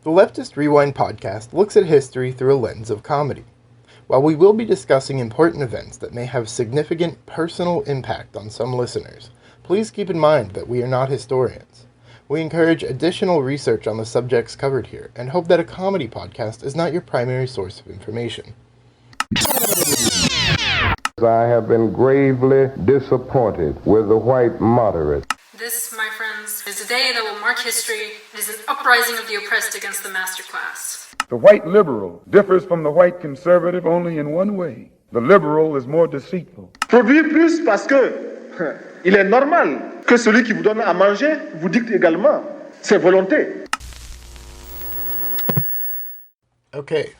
The Leftist Rewind podcast looks at history through a lens of comedy. While we will be discussing important events that may have significant personal impact on some listeners, please keep in mind that we are not historians. We encourage additional research on the subjects covered here and hope that a comedy podcast is not your primary source of information. I have been gravely disappointed with the white moderates. This, my friends, is a day that will mark history. It is an uprising of the oppressed against the master class. The white liberal differs from the white conservative only in one way. The liberal is more deceitful. Produire plus parce que il est normal que celui qui vous donne à manger vous dicte également. C'est volonté. Okay.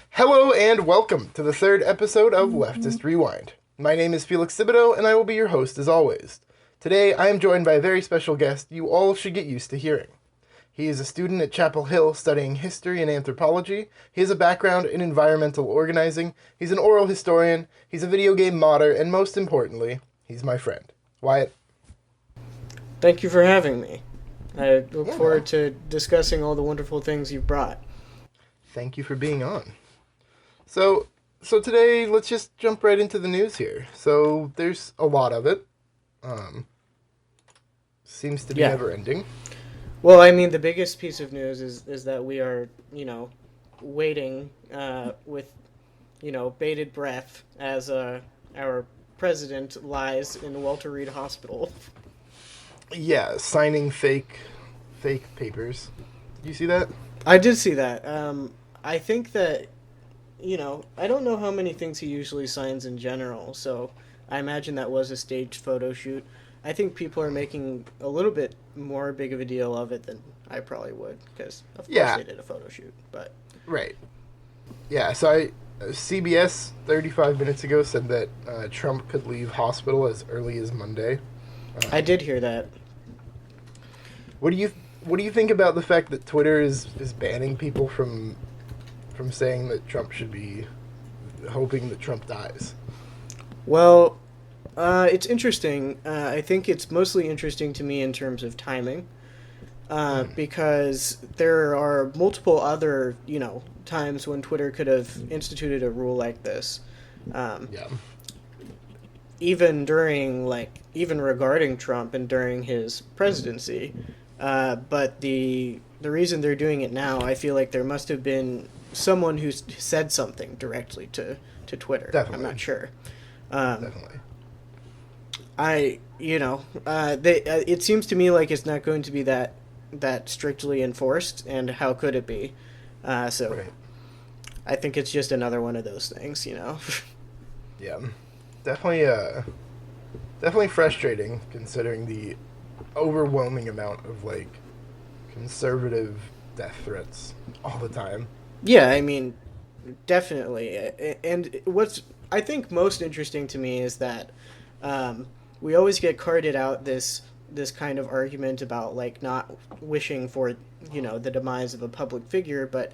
Hello and welcome to the third episode of Leftist Rewind. My name is Felix Thibodeau and I will be your host as always. Today I am joined by a very special guest you all should get used to hearing. He is a student at Chapel Hill studying history and anthropology. He has a background in environmental organizing. He's an oral historian. He's a video game modder. And most importantly, he's my friend. Wyatt. Thank you for having me. I look forward to discussing all the wonderful things you've brought. Thank you for being on. So today, let's just jump right into the news here. So there's a lot of it. Seems to be never ending. Well, I mean, the biggest piece of news is that we are, waiting with, bated breath as our president lies in Walter Reed Hospital. Yeah, signing fake papers. Did you see that? I did see that. I think that, I don't know how many things he usually signs in general, so I imagine that was a staged photo shoot. I think people are making a little bit more big of a deal of it than I probably would, because of course they did a photo shoot. But right, yeah. So CBS 35 minutes ago said that Trump could leave hospital as early as Monday. I did hear that. What do you think about the fact that Twitter is banning people from saying that Trump should be hoping that Trump dies? Well, it's interesting. I think it's mostly interesting to me in terms of timing, because there are multiple other, times when Twitter could have instituted a rule like this. Even regarding Trump and during his presidency. But the reason they're doing it now, I feel like there must have been someone who said something directly to Twitter. Definitely. I'm not sure. Definitely. It seems to me like it's not going to be that strictly enforced, and how could it be? Right. I think it's just another one of those things, Yeah, definitely frustrating considering the overwhelming amount of conservative death threats all the time. Yeah, I mean, definitely. And what's I think most interesting to me is that we always get carted out this kind of argument about not wishing for the demise of a public figure, but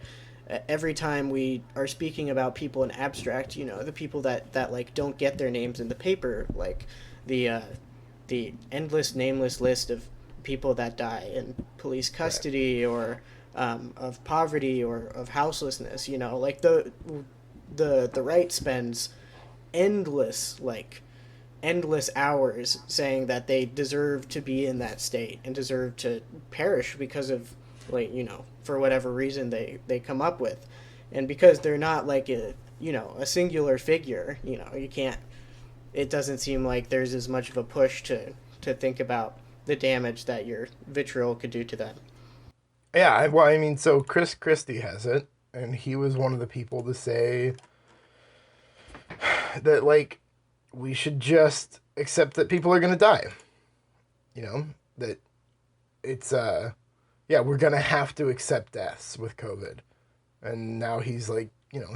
every time we are speaking about people in abstract, the people that don't get their names in the paper, the endless nameless list of people that die in police custody, or of poverty, or of houselessness, the right spends endless hours saying that they deserve to be in that state and deserve to perish because of for whatever reason they come up with. And because they're not a singular figure, it doesn't seem like there's as much of a push to think about the damage that your vitriol could do to them. Yeah, so Chris Christie has it, and he was one of the people to say that we should just accept that people are going to die. That it's we're going to have to accept deaths with COVID. And now he's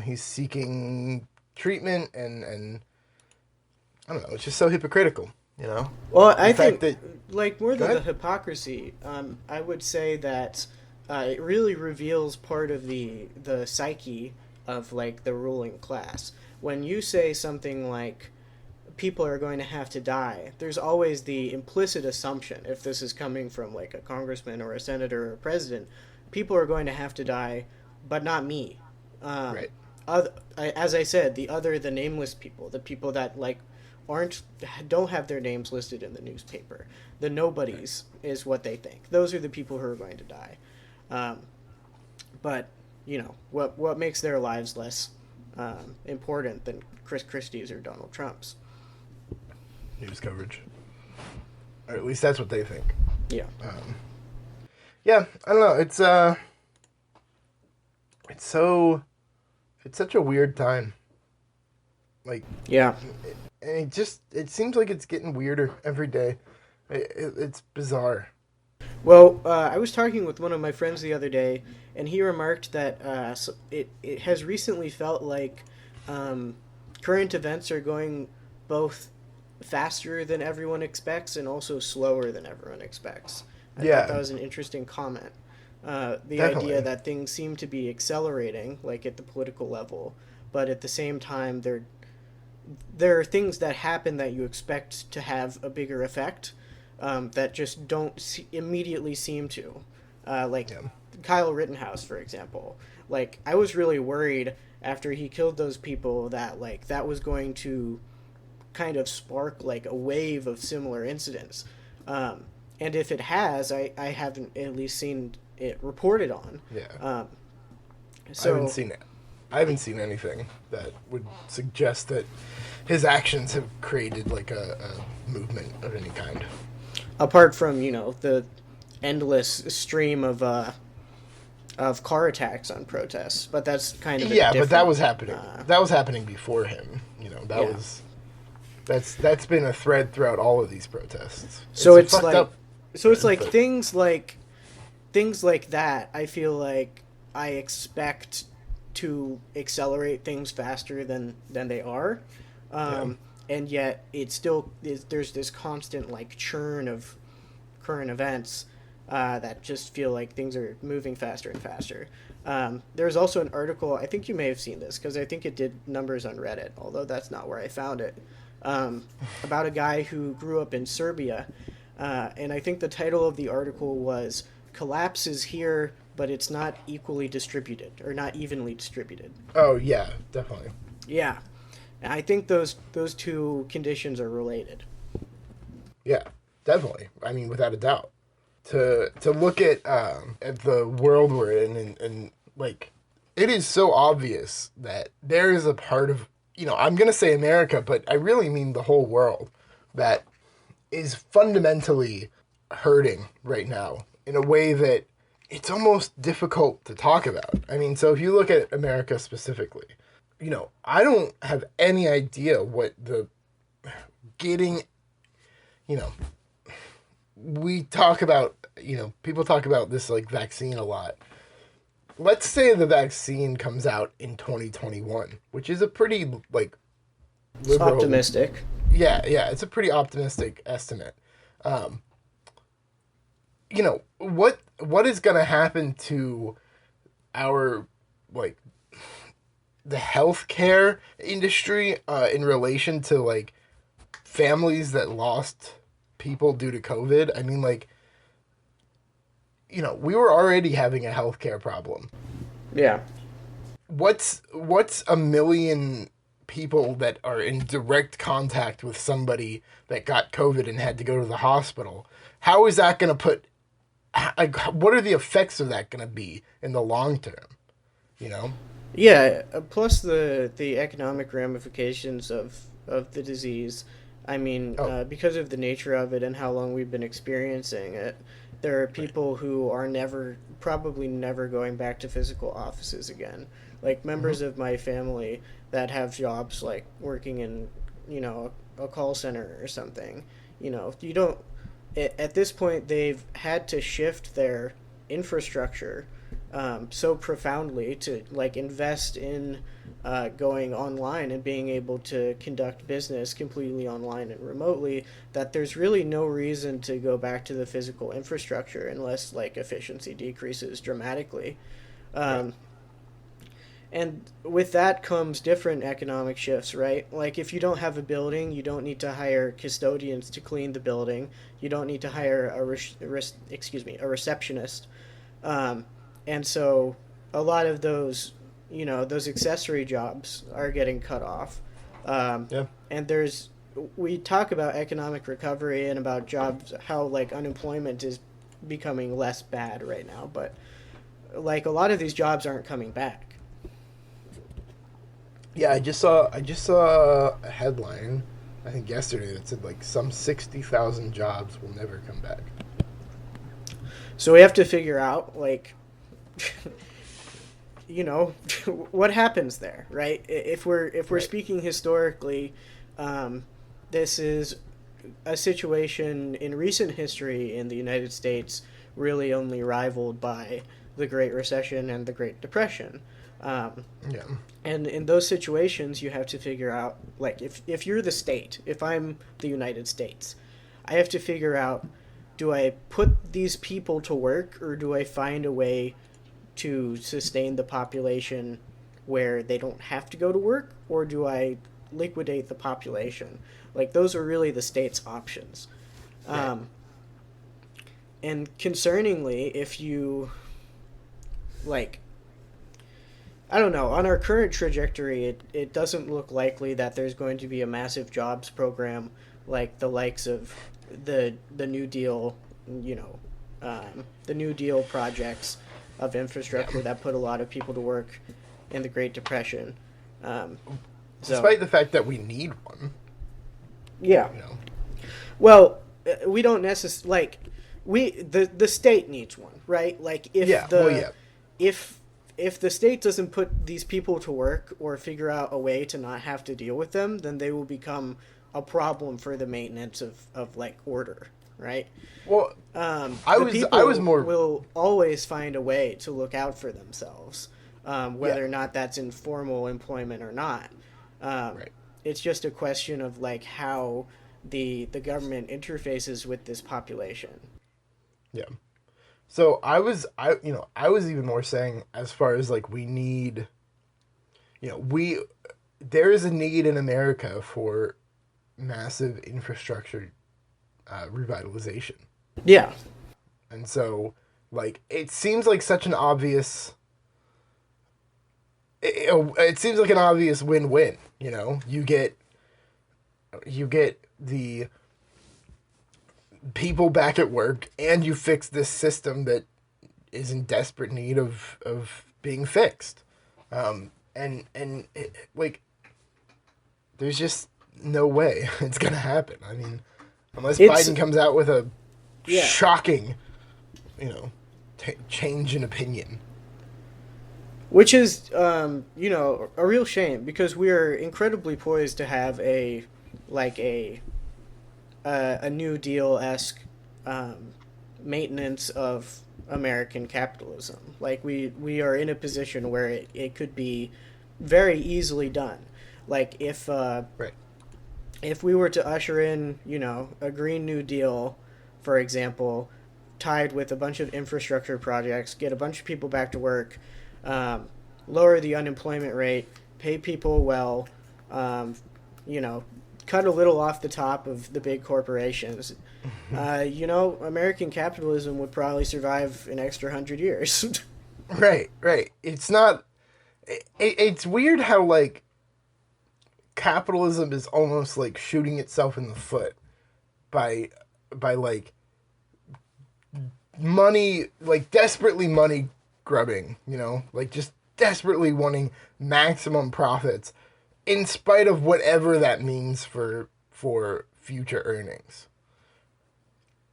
he's seeking treatment, and I don't know, it's just so hypocritical, Well, I think that more than the hypocrisy, I would say that it really reveals part of the psyche of the ruling class. When you say something like people are going to have to die, there's always the implicit assumption, if this is coming from a congressman or a senator or a president, people are going to have to die, but not me. Right. As I said, the nameless people, the people that like don't have their names listed in the newspaper, the nobodies is what they think. Those are the people who are going to die. But what makes their lives less important than Chris Christie's or Donald Trump's? News coverage, or at least that's what they think. Yeah. Yeah, I don't know. It's such a weird time. Like, Yeah. and it seems like it's getting weirder every day. It's bizarre. Well, I was talking with one of my friends the other day, and he remarked that it has recently felt like current events are going both faster than everyone expects and also slower than everyone expects. I thought that was an interesting comment. The Definitely. idea that things seem to be accelerating, like at the political level, but at the same time, there are things that happen that you expect to have a bigger effect that just don't immediately seem to. Kyle Rittenhouse, for example. Like, I was really worried after he killed those people that, like, that was going to kind of spark, like, a wave of similar incidents. And if it has, I haven't at least seen it reported on. Yeah. So, I haven't seen anything that would suggest that his actions have created like a movement of any kind. Apart from the endless stream of car attacks on protests, but that's kind of but that was happening. That was happening before him. That's been a thread throughout all of these protests. It's like things like that. I feel like I expect to accelerate things faster than they are, and yet it still there's this constant like churn of current events that just feel like things are moving faster and faster. There's also an article, I think you may have seen this because I think it did numbers on Reddit, although that's not where I found it, about a guy who grew up in Serbia, and I think the title of the article was "Collapse is Here, but it's not equally distributed or not evenly distributed." Oh yeah, definitely. Yeah, and I think those two conditions are related. Yeah, definitely. I mean, without a doubt. To look at the world we're in and like, it is so obvious that there is a part of, I'm going to say America, but I really mean the whole world, that is fundamentally hurting right now in a way that it's almost difficult to talk about. I mean, so if you look at America specifically, I don't have any idea what we talk about, people talk about this like vaccine a lot. Let's say the vaccine comes out in 2021, which is a pretty like liberal, optimistic. Yeah, it's a pretty optimistic estimate. What is going to happen to our like the healthcare industry in relation to like families that lost people due to COVID? I mean, like, we were already having a healthcare problem. Yeah. What's a million people that are in direct contact with somebody that got COVID and had to go to the hospital? How is that going to what are the effects of that going to be in the long term? Yeah, plus the economic ramifications of the disease. I mean, because of the nature of it and how long we've been experiencing it, there are people who are probably never going back to physical offices again. Like members of my family that have jobs like working in, a call center or something. You don't, at this point, they've had to shift their infrastructure so profoundly to like invest in going online and being able to conduct business completely online and remotely, that there's really no reason to go back to the physical infrastructure unless like efficiency decreases dramatically. And with that comes different economic shifts, right? Like if you don't have a building, you don't need to hire custodians to clean the building. You don't need to hire a receptionist. And so a lot of those, those accessory jobs are getting cut off. Yeah. And we talk about economic recovery and about jobs, how like unemployment is becoming less bad right now, but like a lot of these jobs aren't coming back. Yeah, I just saw a headline, I think yesterday, that said like some 60,000 jobs will never come back. So we have to figure out like what happens there, right? If we're Right. speaking historically, this is a situation in recent history in the United States really only rivaled by the Great Recession and the Great Depression. Yeah. And in those situations, you have to figure out, like, if you're the state, if I'm the United States, I have to figure out, do I put these people to work or do I find a way to sustain the population where they don't have to go to work, or do I liquidate the population? Like, those are really the state's options. Right. And concerningly, if you, like, I don't know, on our current trajectory, it doesn't look likely that there's going to be a massive jobs program like the likes of the New Deal, the New Deal projects of infrastructure that put a lot of people to work in the Great Depression. Despite the fact that we need one. Yeah. You know. Well, we don't necessarily, like, the state needs one, right? Like, if the state doesn't put these people to work or figure out a way to not have to deal with them, then they will become a problem for the maintenance of like order, right? Well, I was more will always find a way to look out for themselves, whether or not that's in formal employment or not. Right. It's just a question of like how the government interfaces with this population. Yeah. So I was even more saying, as far as like we need, there is a need in America for massive infrastructure revitalization. Yeah. And so, like, it seems like such an obvious. It seems like an obvious win-win. You get the people back at work, and you fix this system that is in desperate need of being fixed. Like, there's just no way it's gonna happen. I mean, unless Biden comes out with a shocking, change in opinion. Which is, a real shame, because we are incredibly poised to have a New Deal-esque maintenance of American capitalism. Like, we are in a position where it could be very easily done. Like, if we were to usher in, a Green New Deal, for example, tied with a bunch of infrastructure projects, get a bunch of people back to work, lower the unemployment rate, pay people well, cut a little off the top of the big corporations, American capitalism would probably survive an extra 100 years. Right. It's not. It's weird how, like, capitalism is almost like shooting itself in the foot by like money, like desperately money grubbing, like just desperately wanting maximum profits in spite of whatever that means for future earnings.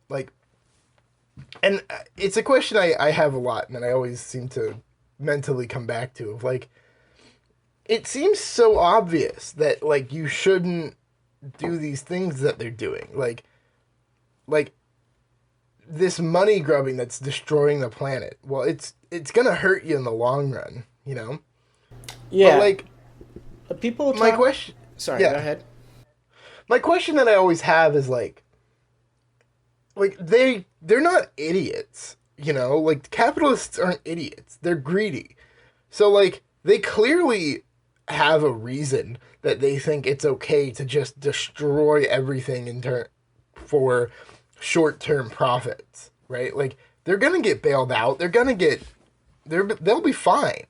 Like, and it's a question I have a lot, and I always seem to mentally come back to, of like, it seems so obvious that, like, you shouldn't do these things that they're doing. Like this money grubbing that's destroying the planet. Well, it's going to hurt you in the long run, Yeah. But, like, people talk... My question... Sorry, go ahead. My question that I always have is, like they're not idiots, Like, capitalists aren't idiots. They're greedy. So, like, they clearly have a reason that they think it's okay to just destroy everything for short-term profits, right? Like, they're gonna get bailed out. They're gonna get they'll be fine.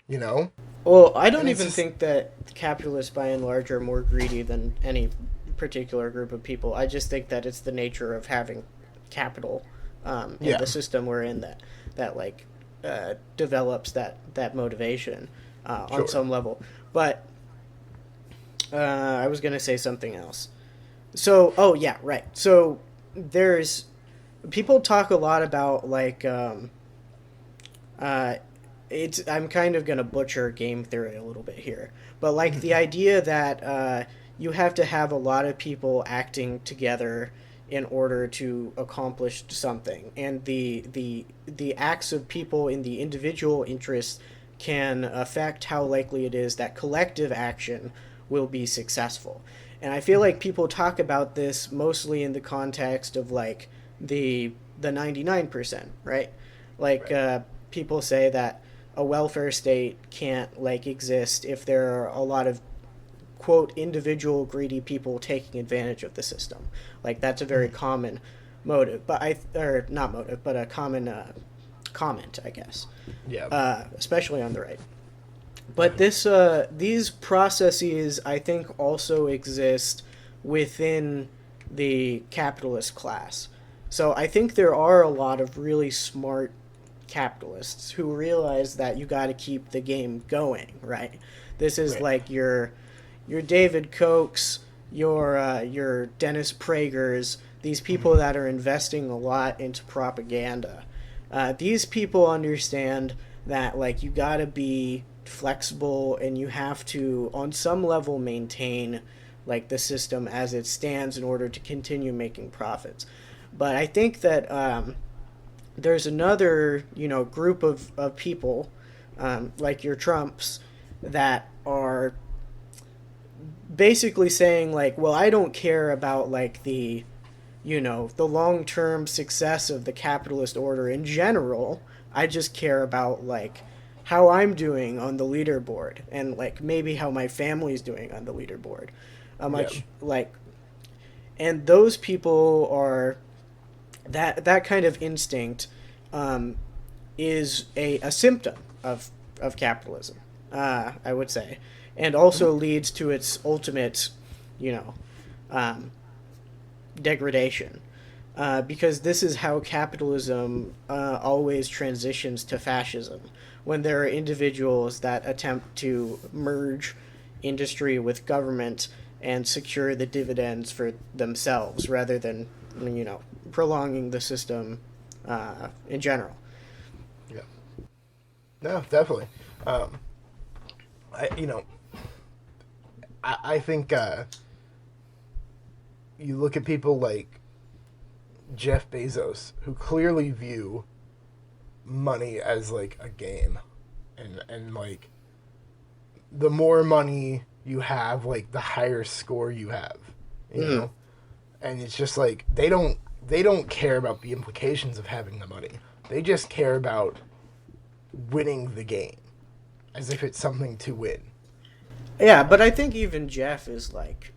You know. Well, I don't And it's even just- think that capitalists by and large are more greedy than any particular group of people. I just think that it's the nature of having capital in Yeah. the system we're in that like develops that motivation Sure. on some level. But I was gonna say something else. So, oh yeah, right. So there's people talk a lot about like it's I'm kind of gonna butcher game theory a little bit here, but like the idea that you have to have a lot of people acting together in order to accomplish something, and the acts of people in the individual interests can affect how likely it is that collective action will be successful. And I feel like people talk about this mostly in the context of like the 99%, right? Like people say that a welfare state can't like exist if there are a lot of quote individual greedy people taking advantage of the system. Like that's a very common motive, but or not motive, but a common comment, I guess. Yeah. Especially on the right. But these processes, I think, also exist within the capitalist class. So I think there are a lot of really smart capitalists who realize that you got to keep the game going, right? This is Right. like your David Kochs, your Dennis Prager's, these people that are investing a lot into propaganda. These people understand that like you got to be flexible and you have to on some level maintain like the system as it stands in order to continue making profits. But I think that there's another group of people like your Trumps that are basically saying like, well, I don't care about like the long-term success of the capitalist order in general. I just care about like how I'm doing on the leaderboard and like maybe how my family's doing on the leaderboard. And those people are that kind of instinct is a symptom of capitalism, I would say, and also leads to its ultimate, degradation, because this is how capitalism always transitions to fascism, when there are individuals that attempt to merge industry with government and secure the dividends for themselves rather than prolonging the system in general. Yeah. No, definitely. I think you look at people like Jeff Bezos, who clearly view money as like a game, and like the more money you have, like the higher score you have, you know. And it's just like they don't care about the implications of having the money. They just care about winning the game, as if it's something to win. Yeah, but I think even Jeff is like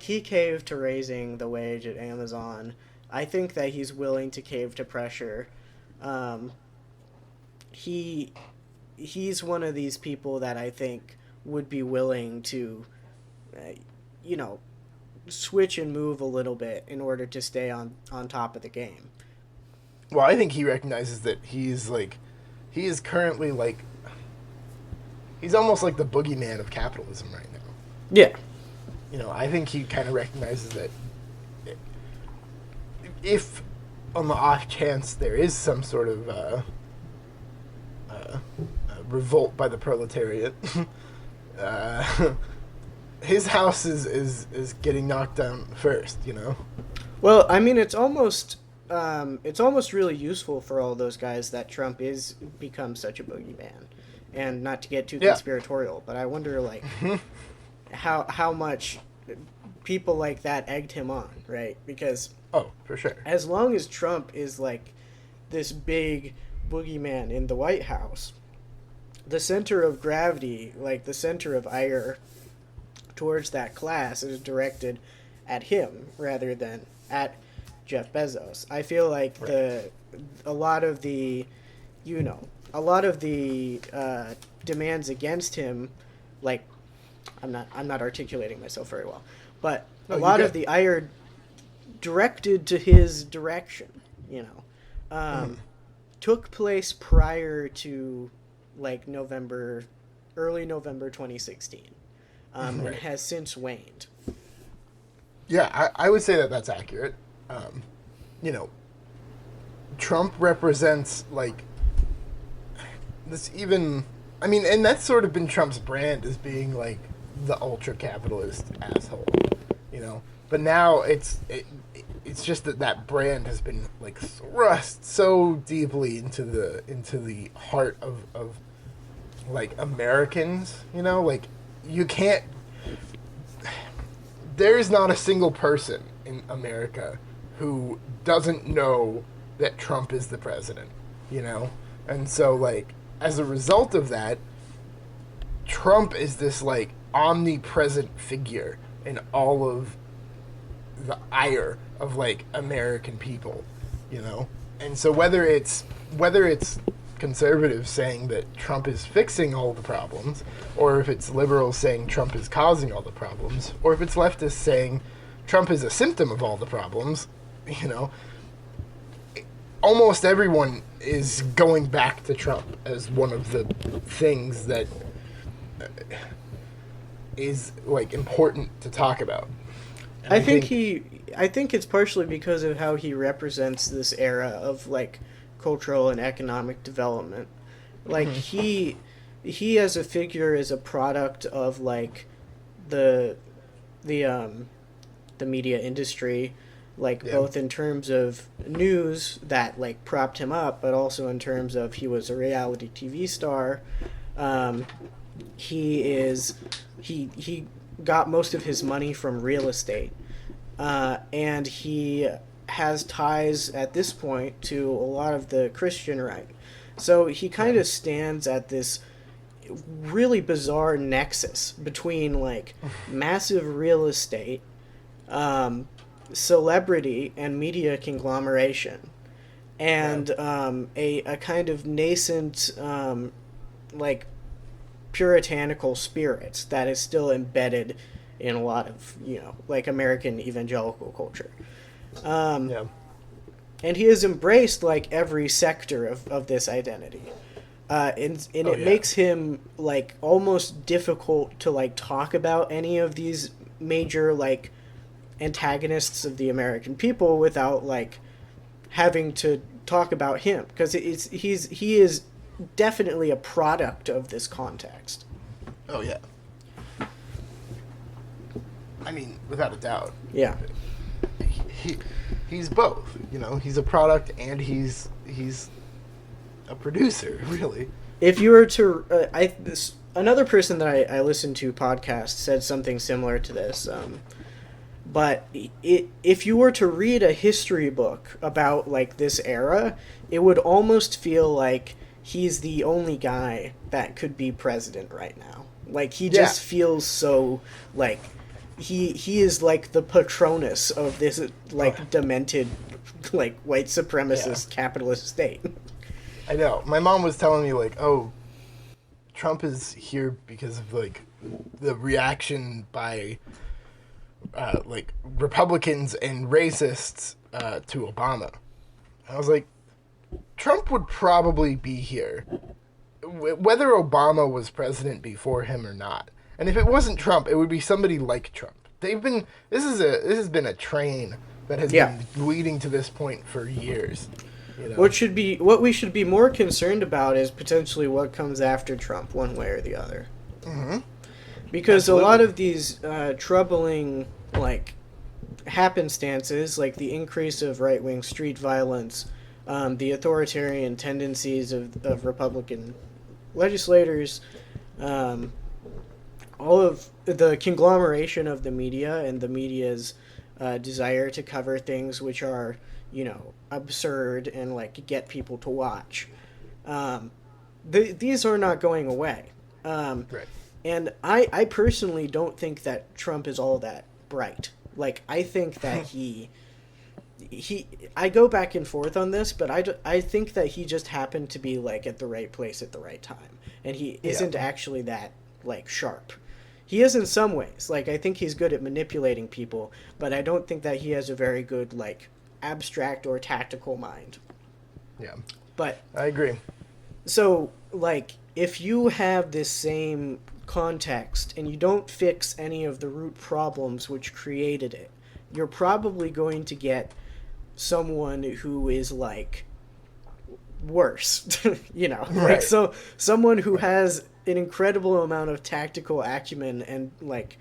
he caved to raising the wage at Amazon. I think that he's willing to cave to pressure. He's one of these people that I think would be willing to, switch and move a little bit in order to stay on top of the game. Well, I think he recognizes that he is currently like, he's almost like the boogeyman of capitalism right now. Yeah. I think he kind of recognizes that if, on the off chance, there is some sort of revolt by the proletariat, his house is getting knocked down first, Well, I mean, it's almost really useful for all those guys that Trump is become such a boogeyman, and not to get too conspiratorial, but I wonder like how much people like that egged him on, right? Because for sure, as long as Trump is like this big boogeyman in the White House, the center of gravity, like the center of ire towards that class, is directed at him rather than at Jeff Bezos. I feel like a lot of the a lot of the demands against him, like, I'm not articulating myself very well, but a lot of the ire directed to his direction, you know, took place prior to like early November 2016, and has since waned. Yeah, I would say that that's accurate. You know, Trump represents like this even. I mean, and that's sort of been Trump's brand as being like the ultra capitalist asshole, you know. But now it's just that brand has been like thrust so deeply into the heart of like Americans, you know, like you can't. There's not a single person in America who doesn't know that Trump is the president, you know? And so, like, as a result of that, Trump is this, like, omnipresent figure in all of the ire of, like, American people, you know? And so whether it's conservatives saying that Trump is fixing all the problems, or if it's liberals saying Trump is causing all the problems, or if it's leftists saying Trump is a symptom of all the problems, you know, almost everyone is going back to Trump as one of the things that is like important to talk about. And I think it's partially because of how he represents this era of like cultural and economic development. Like he as a figure is a product of like the media industry, like both in terms of news that like propped him up, but also in terms of he was a reality TV star. He got most of his money from real estate, and he has ties at this point to a lot of the Christian right. So he kind of stands at this really bizarre nexus between like massive real estate, celebrity and media conglomeration, and a kind of nascent like puritanical spirit that is still embedded in a lot of, you know, like American evangelical culture. And he has embraced like every sector of this identity. And it makes him like almost difficult to like talk about any of these major like antagonists of the American people without like having to talk about him, because he is definitely a product of this context. Oh yeah. I mean, without a doubt. Yeah. He's both, you know. He's a product and he's a producer, really. If you were to, another person that I listened to podcast said something similar to this. But if you were to read a history book about like this era, it would almost feel like he's the only guy that could be president right now. Like he just feels so like he is like the patronus of this like demented like white supremacist capitalist state. I know. My mom was telling me like, oh, Trump is here because of like the reaction by like Republicans and racists to Obama. I was like, Trump would probably be here whether Obama was president before him or not. And if it wasn't Trump, it would be somebody like Trump. This has been a train that has been leading to this point for years. You know? What we should be more concerned about is potentially what comes after Trump, one way or the other. Mm-hmm. Because Absolutely. A lot of these troubling like happenstances, like the increase of right-wing street violence, the authoritarian tendencies of Republican legislators, all of the conglomeration of the media and the media's desire to cover things which are, you know, absurd and like get people to watch. These are not going away. Right. And I personally don't think that Trump is all that bright. Like, I think that I go back and forth on this, but I think that he just happened to be like at the right place at the right time, and he isn't actually that like sharp. He is in some ways. Like, I think he's good at manipulating people, but I don't think that he has a very good like abstract or tactical mind. Yeah. But I agree. so, like, if you have this same context and you don't fix any of the root problems which created it, you're probably going to get someone who is, like, worse, you know? Right. Like, so, someone who has an incredible amount of tactical acumen and, like,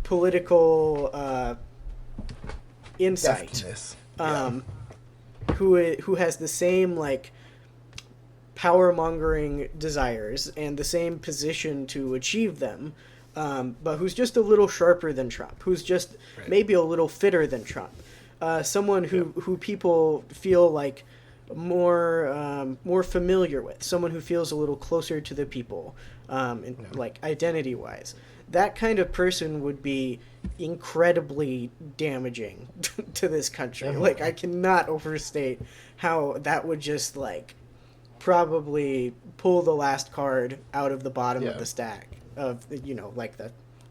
political insight. Deftness. Who has the same, like, power-mongering desires and the same position to achieve them, but who's just a little sharper than Trump, who's just maybe a little fitter than Trump. Someone who people feel like more familiar with, someone who feels a little closer to the people, like identity-wise. That kind of person would be incredibly damaging to this country. Like, I cannot overstate how that would just, like, probably pull the last card out of the bottom of the stack of, you know, like the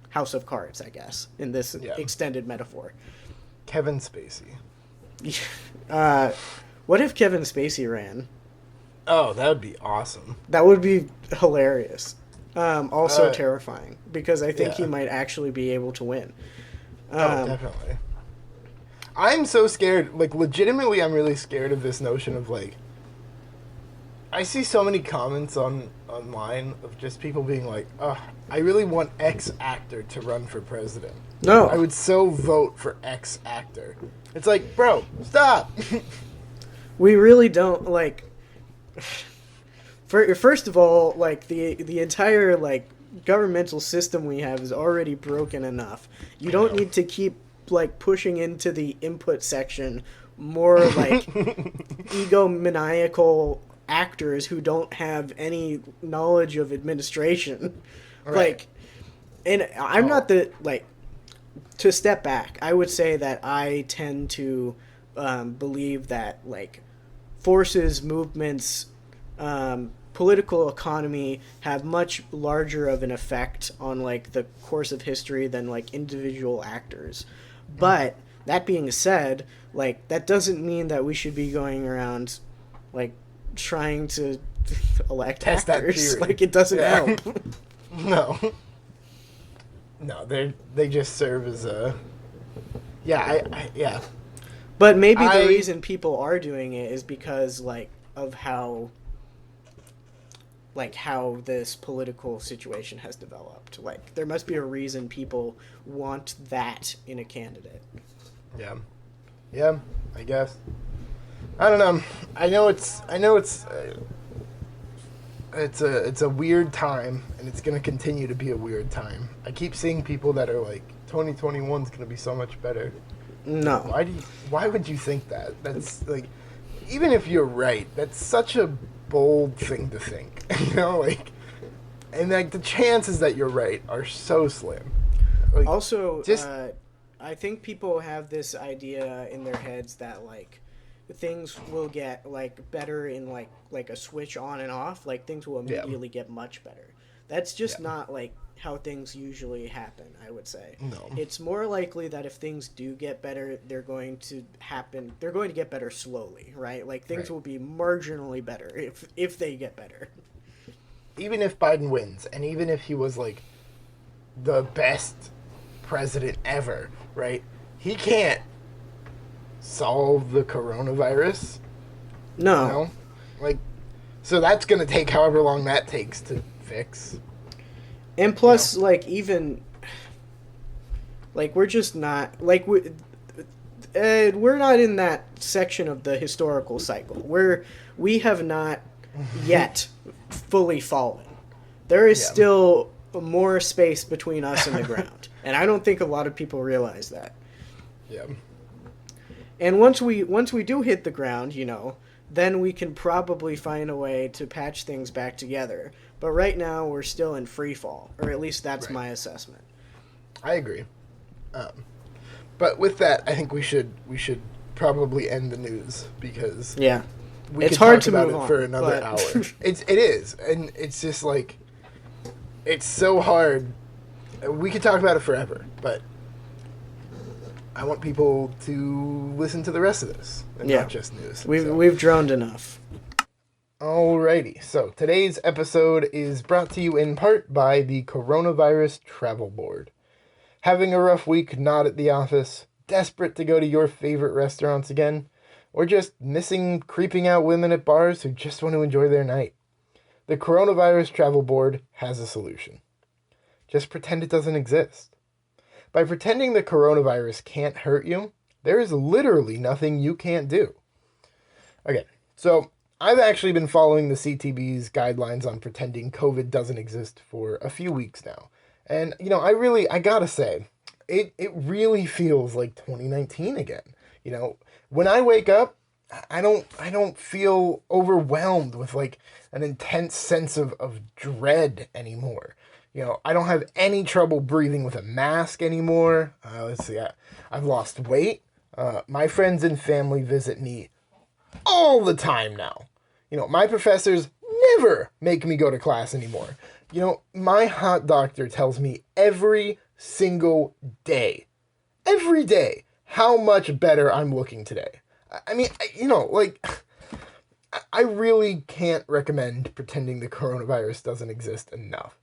house of cards, I guess, in this extended metaphor. Kevin Spacey. What if Kevin Spacey ran? Oh, that would be awesome. That would be hilarious. Also terrifying, because I think he might actually be able to win. Definitely. I'm so scared. Like, legitimately, I'm really scared of this notion of, like, I see so many comments online of just people being like, "Oh, I really want X actor to run for president. No. I would so vote for X actor." It's like, bro, stop. We really don't, like... First of all, like, the entire, like, governmental system we have is already broken enough. You don't need to keep, like, pushing into the input section more, like, egomaniacal actors who don't have any knowledge of administration. Right. Like, and I'm not the, like, to step back, I would say that I tend to believe that, like, forces, movements, political economy have much larger of an effect on, like, the course of history than, like, individual actors. But that being said, like, that doesn't mean that we should be going around, like, trying to elect Test that actors. theory. Like, it doesn't help. No. No, they just serve as a... Yeah. But maybe the reason people are doing it is because, like, of how this political situation has developed. Like, there must be a reason people want that in a candidate. Yeah, I guess. I don't know. I know it's a weird time, and it's going to continue to be a weird time. I keep seeing people that are like, 2021 is going to be so much better. No. Why would you think that? That's like, even if you're right, that's such a bold thing to think. You know, like, and like the chances that you're right are so slim. Like, Also, I think people have this idea in their heads that, like, things will get, like, better in, like a switch on and off. Like, things will immediately get much better. That's just not, like, how things usually happen, I would say. No. It's more likely that if things do get better, they're going to get better slowly, right? Like, things will be marginally better if they get better. Even if Biden wins, and even if he was, like, the best president ever, right? He can't solve the coronavirus. No. You know? Like, so that's going to take however long that takes to fix. And plus, like, even, like, we're just not, like, we're not in that section of the historical cycle where we have not yet fully fallen. There is still more space between us and the ground. And I don't think a lot of people realize that. Yeah. And once we do hit the ground, you know, then we can probably find a way to patch things back together. But right now, we're still in free fall, or at least that's my assessment. I agree. But with that, I think we should probably end the news because Yeah. we It's could hard talk to about move it on, for another but- hour. It is, and it's just like it's so hard. We could talk about it forever, but I want people to listen to the rest of this and Yeah. not just news. So. We've droned enough. Alrighty, so today's episode is brought to you in part by the Coronavirus Travel Board. Having a rough week not at the office, desperate to go to your favorite restaurants again, or just missing creeping out women at bars who just want to enjoy their night? The Coronavirus Travel Board has a solution. Just pretend it doesn't exist. By pretending the coronavirus can't hurt you, there is literally nothing you can't do. Okay, so I've actually been following the CTB's guidelines on pretending COVID doesn't exist for a few weeks now. And, I gotta say, it really feels like 2019 again. When I wake up, I don't feel overwhelmed with like an intense sense of dread anymore. I don't have any trouble breathing with a mask anymore. Let's see, I've lost weight. My friends and family visit me all the time now. My professors never make me go to class anymore. My hot doctor tells me every single day, how much better I'm looking today. I mean, I really can't recommend pretending the coronavirus doesn't exist enough.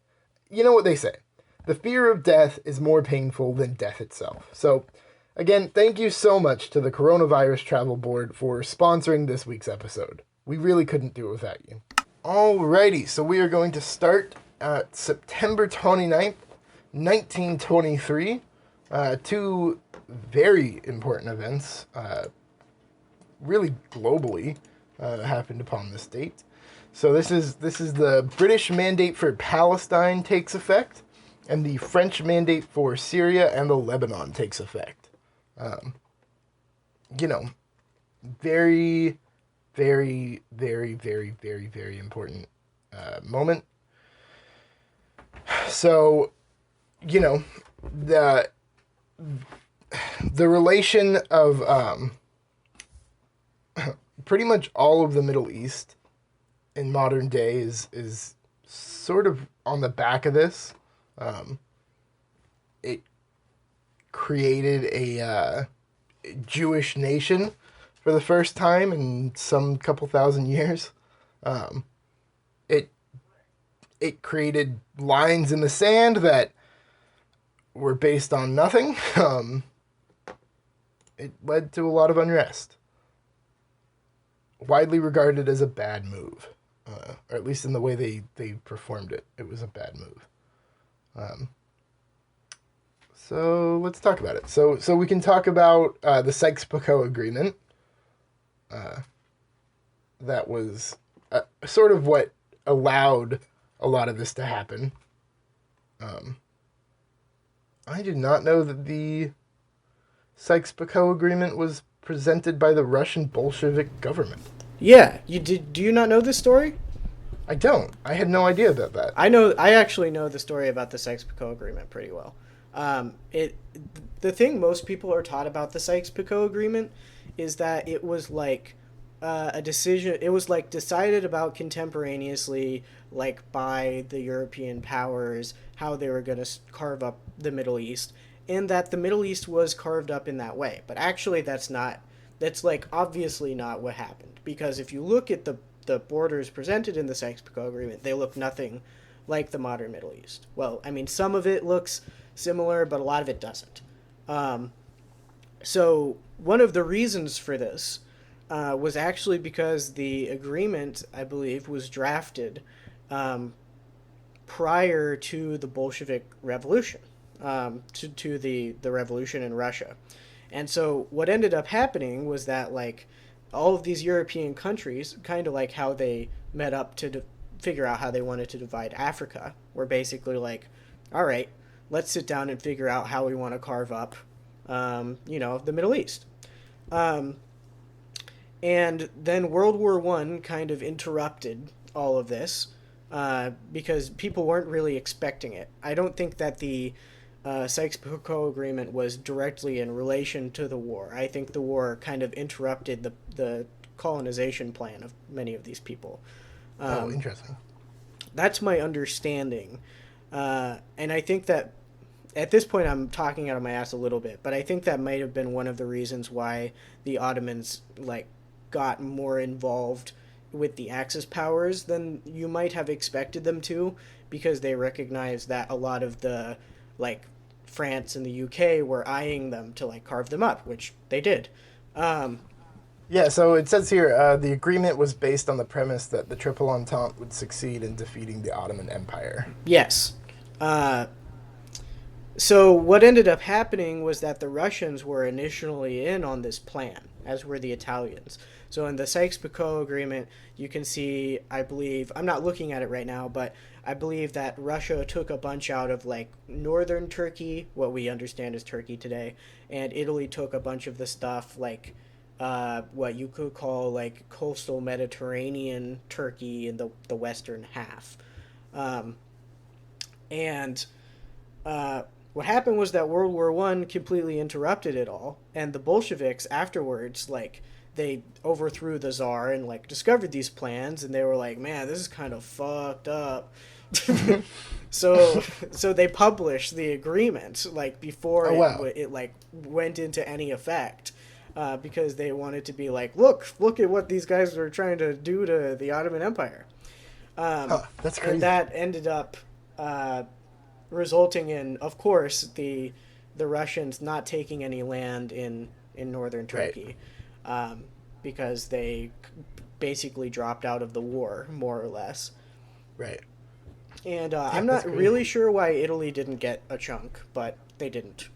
You know what they say, the fear of death is more painful than death itself. So, again, thank you so much to the Coronavirus Travel Board for sponsoring this week's episode. We really couldn't do it without you. Alrighty, so we are going to start September 29th, 1923. Two very important events, really globally, happened upon this date. So this is the British mandate for Palestine takes effect, and the French mandate for Syria and the Lebanon takes effect. Very, very, very, very, very, very important moment. So, the relation of pretty much all of the Middle East in modern day is sort of on the back of this. It created a Jewish nation for the first time in some couple thousand years. It created lines in the sand that were based on nothing. It led to a lot of unrest. Widely regarded as a bad move. Or at least in the way they performed it. It was a bad move. So let's talk about it. So we can talk about the Sykes-Picot Agreement. That was sort of what allowed a lot of this to happen. I did not know that the Sykes-Picot Agreement was presented by the Russian Bolshevik government. Yeah, do you not know this story? I don't. I had no idea about that. I actually know the story about the Sykes-Picot Agreement pretty well. The thing most people are taught about the Sykes-Picot Agreement is that it was like a decision. It was like decided about contemporaneously, like by the European powers, how they were going to carve up the Middle East, and that the Middle East was carved up in that way. But actually, that's like obviously not what happened, because if you look at the borders presented in the Sykes-Picot Agreement, they look nothing like the modern Middle East. Well, I mean, some of it looks similar, but a lot of it doesn't. So one of the reasons for this was actually because the agreement, I believe, was drafted prior to the Bolshevik Revolution, to the revolution in Russia. And so what ended up happening was that, like, all of these European countries, kind of like how they met up to figure out how they wanted to divide Africa, were basically like, all right, let's sit down and figure out how we want to carve up, the Middle East. And then World War I kind of interrupted all of this because people weren't really expecting it. I don't think that the Sykes-Picot Agreement was directly in relation to the war. I think the war kind of interrupted the colonization plan of many of these people. Interesting. That's my understanding. And I think that at this point I'm talking out of my ass a little bit, but I think that might have been one of the reasons why the Ottomans got more involved with the Axis powers than you might have expected them to, because they recognized that a lot of the France and the UK were eyeing them to carve them up, which they did. Yeah, so it says here, the agreement was based on the premise that the Triple Entente would succeed in defeating the Ottoman Empire. Yes. So what ended up happening was that the Russians were initially in on this plan, as were the Italians. So in the Sykes-Picot Agreement, you can see, I believe, I'm not looking at it right now, but I believe that Russia took a bunch out of northern Turkey, what we understand as Turkey today, and Italy took a bunch of the stuff what you could call coastal Mediterranean Turkey in the western half. What happened was that World War I completely interrupted it all, and the Bolsheviks afterwards, they overthrew the Tsar and discovered these plans, and they were like, man, this is kind of fucked up. so they published the agreement before it went into any effect. Because they wanted to be look at what these guys are trying to do to the Ottoman Empire. That's crazy. And that ended up resulting in, of course, the Russians not taking any land in northern Turkey, because they basically dropped out of the war, more or less. Right. And I'm not really sure why Italy didn't get a chunk, but they didn't.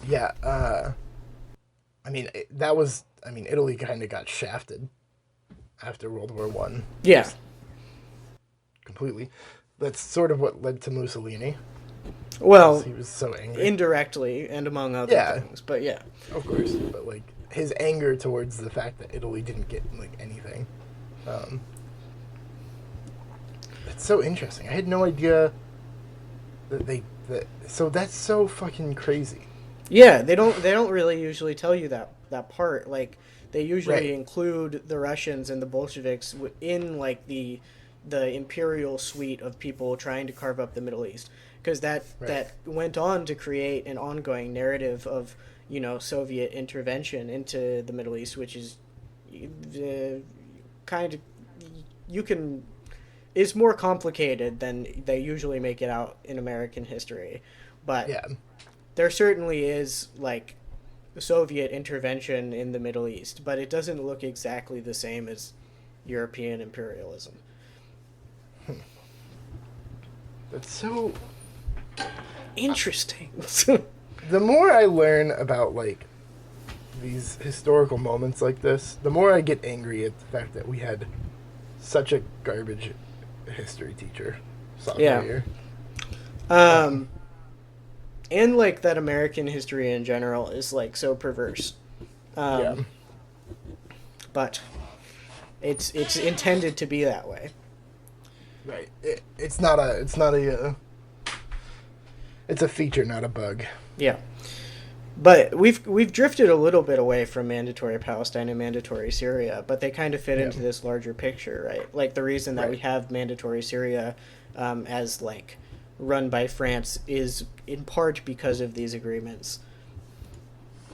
Yeah, Italy kind of got shafted after World War I. Yeah. Completely. That's sort of what led to Mussolini. Well, he was so angry. Indirectly, and among other things, but yeah. Of course, but his anger towards the fact that Italy didn't get anything. It's so interesting. I had no idea so that's so fucking crazy. Yeah, they don't really usually tell you that part. They usually include the Russians and the Bolsheviks in the imperial suite of people trying to carve up the Middle East, because that went on to create an ongoing narrative of Soviet intervention into the Middle East, which is it's more complicated than they usually make it out in American history, but there certainly is Soviet intervention in the Middle East, but it doesn't look exactly the same as European imperialism. That's so interesting. The more I learn about these historical moments like this, the more I get angry at the fact that we had such a garbage history teacher sophomore year. And that American history in general is so perverse. But it's intended to be that way. Right. It's a feature, not a bug. Yeah. But we've drifted a little bit away from mandatory Palestine and mandatory Syria, but they kind of fit into this larger picture, right? The reason that we have mandatory Syria as run by France is in part because of these agreements.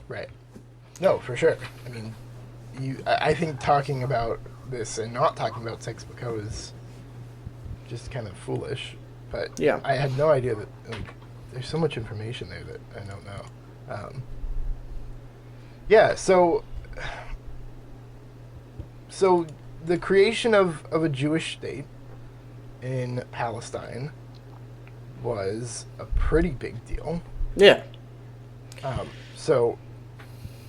Right. No, for sure. I think talking about this and not talking about Sykes-Picot is just kind of foolish. But I had no idea that there's so much information there that I don't know. So the creation of a Jewish state in Palestine was a pretty big deal. Yeah. So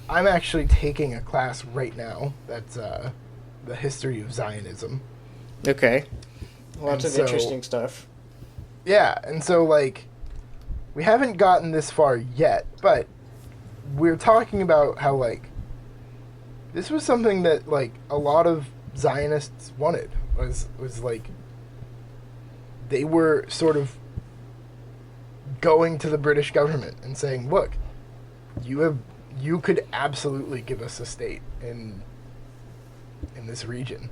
I'm actually taking a class right now that's the history of Zionism. Okay. Lots of interesting stuff. Yeah, and so we haven't gotten this far yet, but we're talking about how this was something that a lot of Zionists wanted was they were sort of going to the British government and saying, look, you could absolutely give us a state in this region.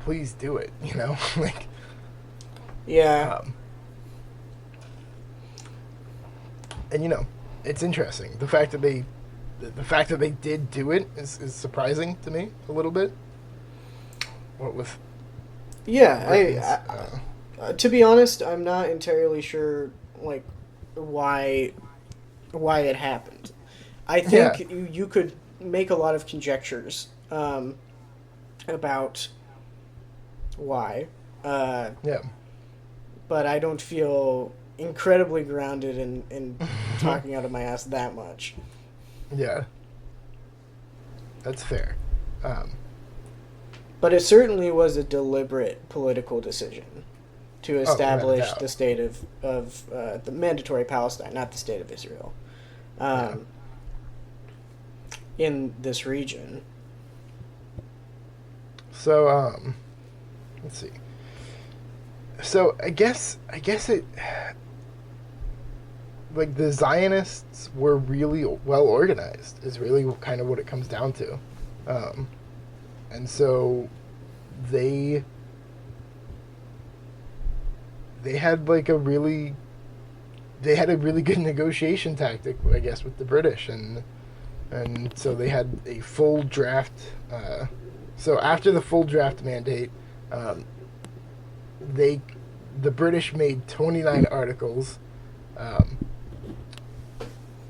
Please do it, you know? Like, yeah. And, you know, it's interesting. The fact that they did do it is surprising to me a little bit. What with... Yeah, to be honest, I'm not entirely sure, like, why it happened. I think you could make a lot of conjectures about why. Yeah. But I don't feel incredibly grounded in talking out of my ass that much. Yeah. That's fair. But it certainly was a deliberate political decision to establish the state of the mandatory Palestine, not the state of Israel, in this region. So, let's see. So I guess it, like, the Zionists were really well organized is really kind of what it comes down to. And so they had like a really good negotiation tactic, I guess, with the British, and so they had a full draft. So after the full draft mandate, the British made 29 articles,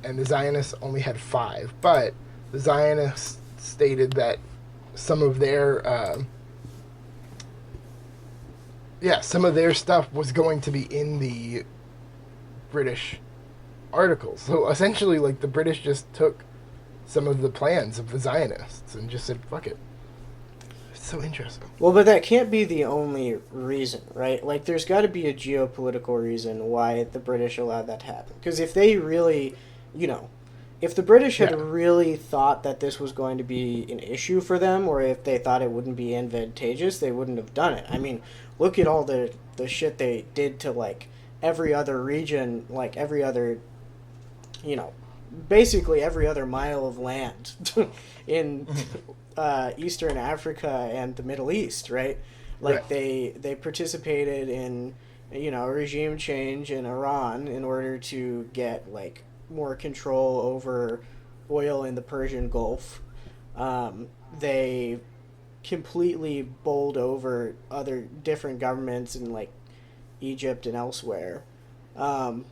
and the Zionists only had 5. But the Zionists stated that some of their stuff was going to be in the British articles. So essentially, like, the British just took some of the plans of the Zionists and just said, fuck it. It's so interesting. Well, but that can't be the only reason, right? Like, there's got to be a geopolitical reason why the British allowed that to happen. Because if they really, if the British had really thought that this was going to be an issue for them, or if they thought it wouldn't be advantageous, they wouldn't have done it. I mean, look at all the shit they did to, like, every other region, like, every other, basically every other mile of land in Eastern Africa and the Middle East, right? Like, they participated in, regime change in Iran in order to get, like, more control over oil in the Persian Gulf. They completely bowled over other different governments in, like, Egypt and elsewhere. And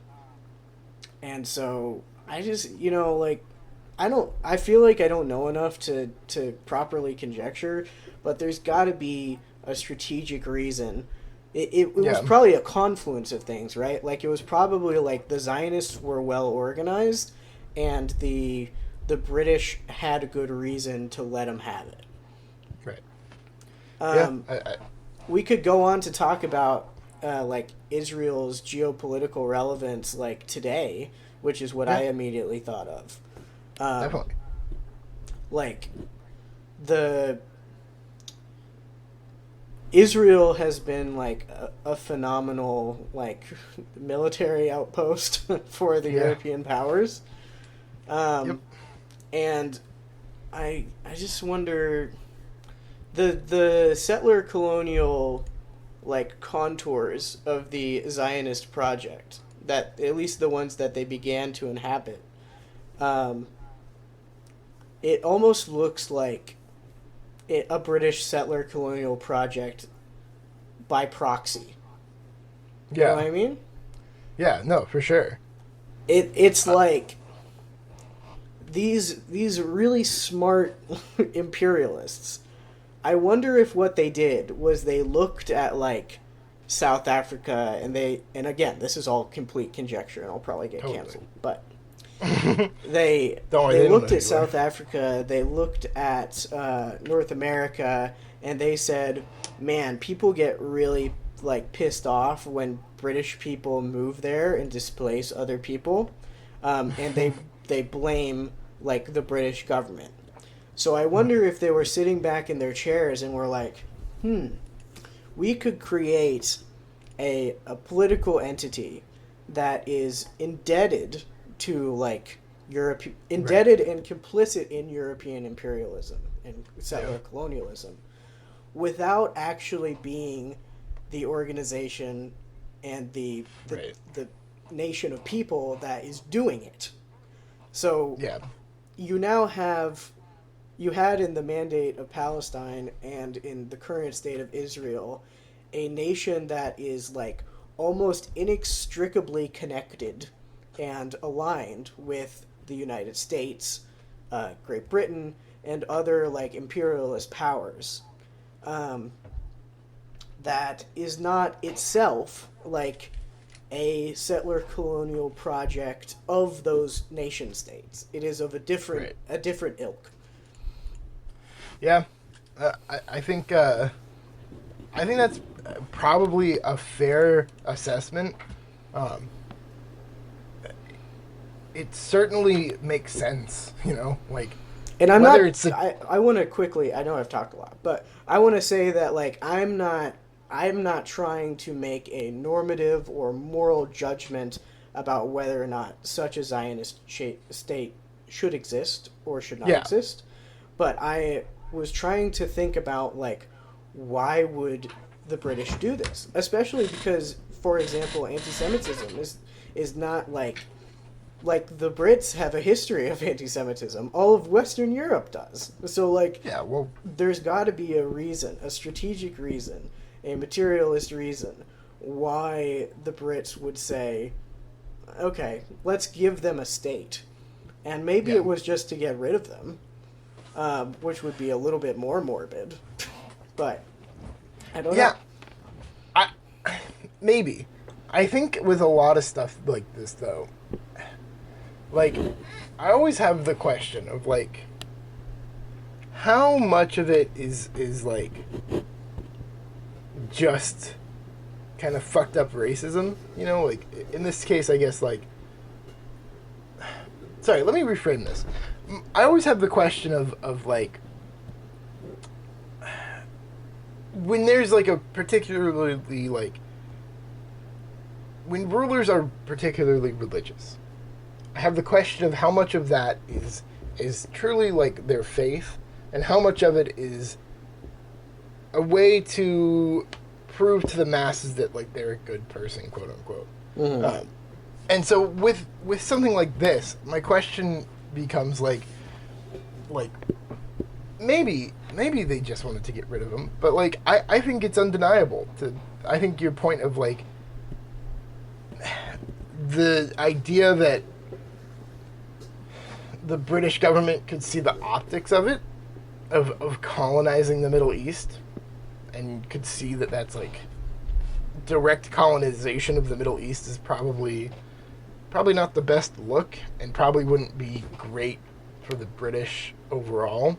so I just, I feel like I don't know enough to properly conjecture, but there's got to be a strategic reason. It was probably a confluence of things, right? Like, it was probably like the Zionists were well organized, and the British had a good reason to let them have it. Right. We could go on to talk about like Israel's geopolitical relevance, like today, which is what I immediately thought of. Definitely. Like, Israel has been, like, a phenomenal, like, military outpost for the European powers. And I just wonder, the settler colonial, like, contours of the Zionist project, that at least the ones that they began to inhabit, it almost looks like a British settler colonial project by proxy. You know what I mean? Yeah, no, for sure. It's like these really smart imperialists. I wonder if what they did was they looked at, like, South Africa, and again, this is all complete conjecture, and I'll probably get canceled, but they looked at South Africa, they looked at North America, and they said, man, people get really, like, pissed off when British people move there and displace other people, and they blame, like, the British government. So I wonder if they were sitting back in their chairs and were like, we could create a political entity that is indebted to like indebted and complicit in European imperialism and settler colonialism, without actually being the organization and the nation of people that is doing it. So you now you had in the Mandate of Palestine and in the current state of Israel a nation that is like almost inextricably connected and aligned with the United States, Great Britain, and other like imperialist powers. That is not itself like a settler colonial project of those nation states. It is of a different ilk. Yeah, I think that's probably a fair assessment. It certainly makes sense, like. And I'm not. I want to quickly. I know I've talked a lot, but I want to say that like I'm not trying to make a normative or moral judgment about whether or not such a Zionist state should exist or should not exist. But I was trying to think about like why would the British do this, especially because, for example, anti-Semitism is not like the Brits have a history of anti-Semitism. All of Western Europe does. So like, there's got to be a reason, a strategic reason, a materialist reason why the Brits would say, okay, let's give them a state. And maybe it was just to get rid of them, which would be a little bit more morbid. But I don't know. Maybe. I think with a lot of stuff like this, though, like, I always have the question of, like, how much of it is like, just kind of fucked up racism, like, in this case, I guess, like, sorry, let me reframe this. I always have the question of like, when there's, like, a particularly, like, when rulers are particularly religious, I have the question of how much of that is truly like their faith, and how much of it is a way to prove to the masses that like they're a good person, quote unquote. Mm-hmm. And so with something like this, my question becomes like maybe they just wanted to get rid of him, but like I think it's undeniable. I think your point of like the idea that the British government could see the optics of it, of colonizing the Middle East, and could see that that's like direct colonization of the Middle East is probably not the best look, and probably wouldn't be great for the British overall.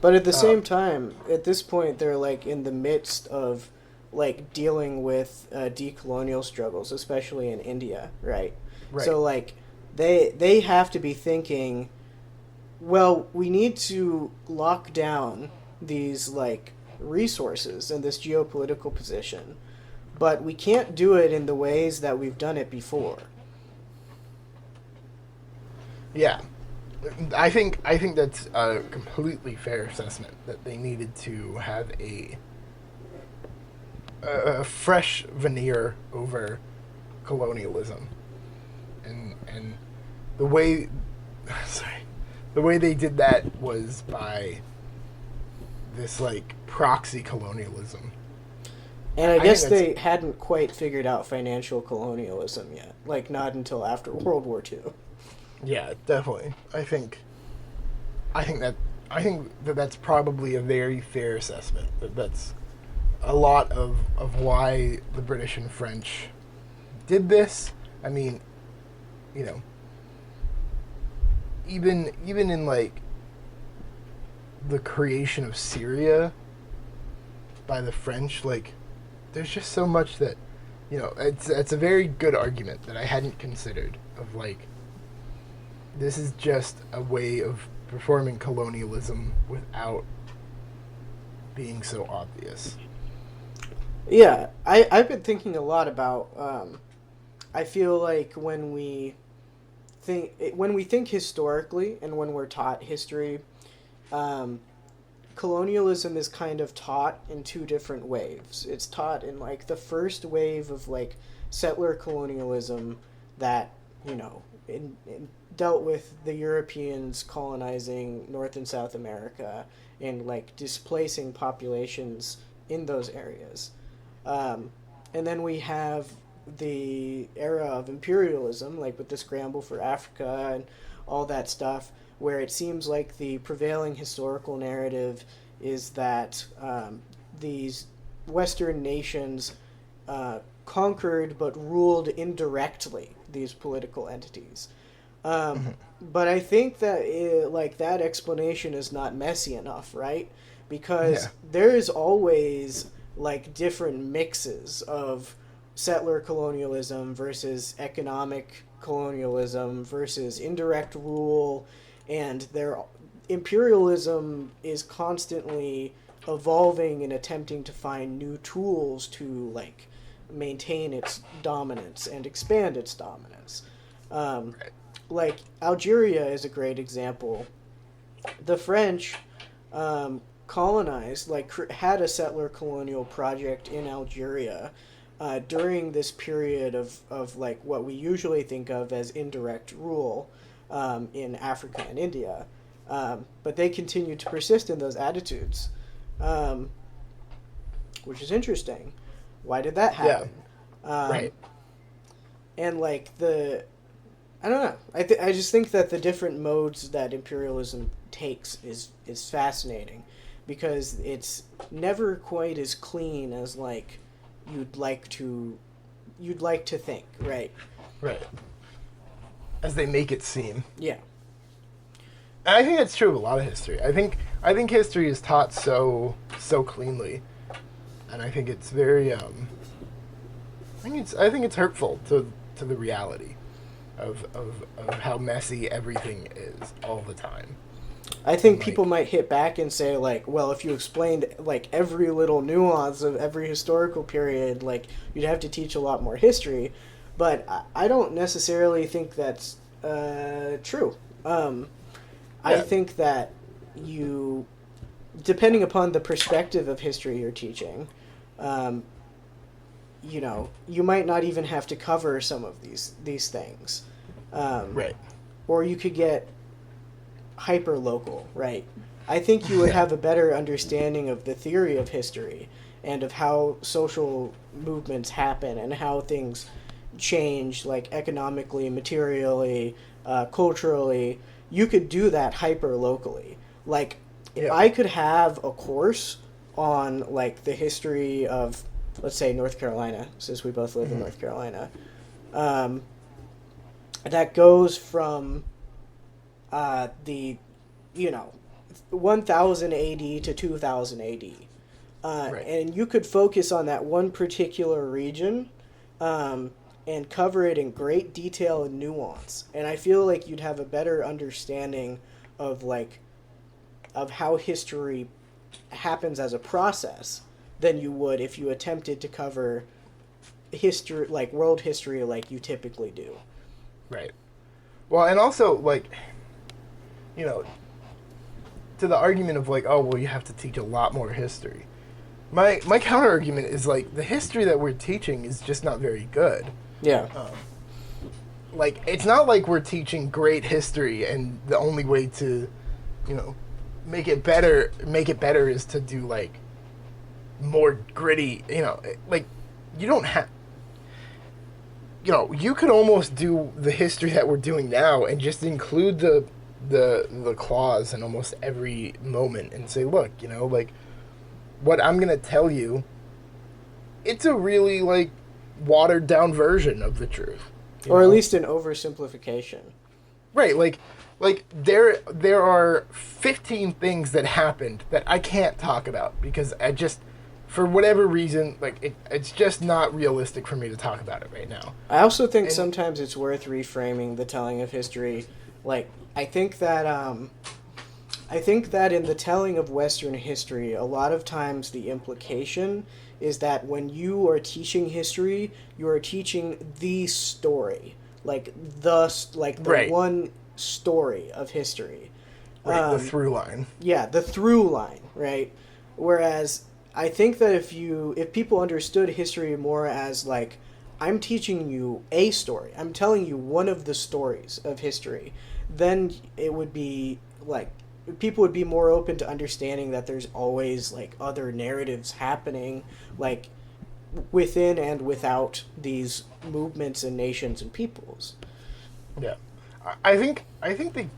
But at the same time, at this point, they're like in the midst of like dealing with decolonial struggles, especially in India, right? So like they have to be thinking, well, we need to lock down these like resources and this geopolitical position, but we can't do it in the ways that we've done it before. Yeah, I think that's a completely fair assessment, that they needed to have a fresh veneer over colonialism, and the way they did that was by this like proxy colonialism. And I guess they hadn't quite figured out financial colonialism yet, like not until after World War II. Yeah, definitely. I think that's probably a very fair assessment. That's a lot of why the British and French did this. I mean, even in like the creation of Syria by the French, like there's just so much that it's a very good argument that I hadn't considered, of like this is just a way of performing colonialism without being so obvious. Yeah, I've been thinking a lot about I feel like when we think historically and when we're taught history, um, colonialism is kind of taught in two different waves. It's taught in like the first wave of like settler colonialism that, you know, dealt with the Europeans colonizing North and South America and like displacing populations in those areas. And then we have the era of imperialism, like with the scramble for Africa and all that stuff, where it seems like the prevailing historical narrative is that these Western nations conquered but ruled indirectly these political entities. But I think that like that explanation is not messy enough, right? Because there is always like different mixes of settler colonialism versus economic colonialism versus indirect rule, and their imperialism is constantly evolving and attempting to find new tools to like maintain its dominance and expand its dominance. Like Algeria is a great example. The French colonized, like had a settler colonial project in Algeria during this period of like what we usually think of as indirect rule in Africa and India. But they continued to persist in those attitudes, which is interesting. Why did that happen? Right. And like I don't know. I just think that the different modes that imperialism takes is fascinating, because it's never quite as clean as like you'd like to think, right? Right. As they make it seem. Yeah. And I think that's true of a lot of history. I think history is taught so cleanly, and I think it's very I think it's hurtful to the reality of how messy everything is all the time. I think people might hit back and say, like, well, if you explained, like, every little nuance of every historical period, like, you'd have to teach a lot more history. But I don't necessarily think that's true. I think that depending upon the perspective of history you're teaching, you know, you might not even have to cover some of these things. Right. Or you could get hyper-local, right? I think you would have a better understanding of the theory of history and of how social movements happen and how things change, like economically, materially, culturally. You could do that hyper-locally. Like, if I could have a course on, like, the history of, let's say, North Carolina, since we both live in North Carolina, that goes from the, you know, 1000 AD to 2000 AD. Right. And you could focus on that one particular region and cover it in great detail and nuance. And I feel like you'd have a better understanding of, like, of how history happens as a process than you would if you attempted to cover history, like world history, like you typically do. Right. Well, and also, like, you know, to the argument of, like, oh, well, you have to teach a lot more history. My counter argument is, like, the history that we're teaching is just not very good. Yeah. Like, it's not like we're teaching great history and the only way to, you know, make it better is to do, like, more gritty, you know, like, you don't have, you know, you could almost do the history that we're doing now and just include the clause in almost every moment and say, look, you know, like, what I'm going to tell you, it's a really, like, watered down version of the truth. Or at least an oversimplification. Right, like there are 15 things that happened that I can't talk about because I just, for whatever reason, like, it's just not realistic for me to talk about it right now. I also think sometimes it's worth reframing the telling of history. Like, I think that in the telling of Western history, a lot of times the implication is that when you are teaching history, you are teaching the story, like the Right. one story of history. Right, the through line. Yeah, the through line, right? Whereas I think that if people understood history more as like, I'm teaching you a story, I'm telling you one of the stories of history, then it would be like, people would be more open to understanding that there's always like other narratives happening, like within and without these movements and nations and peoples. Yeah. I think they,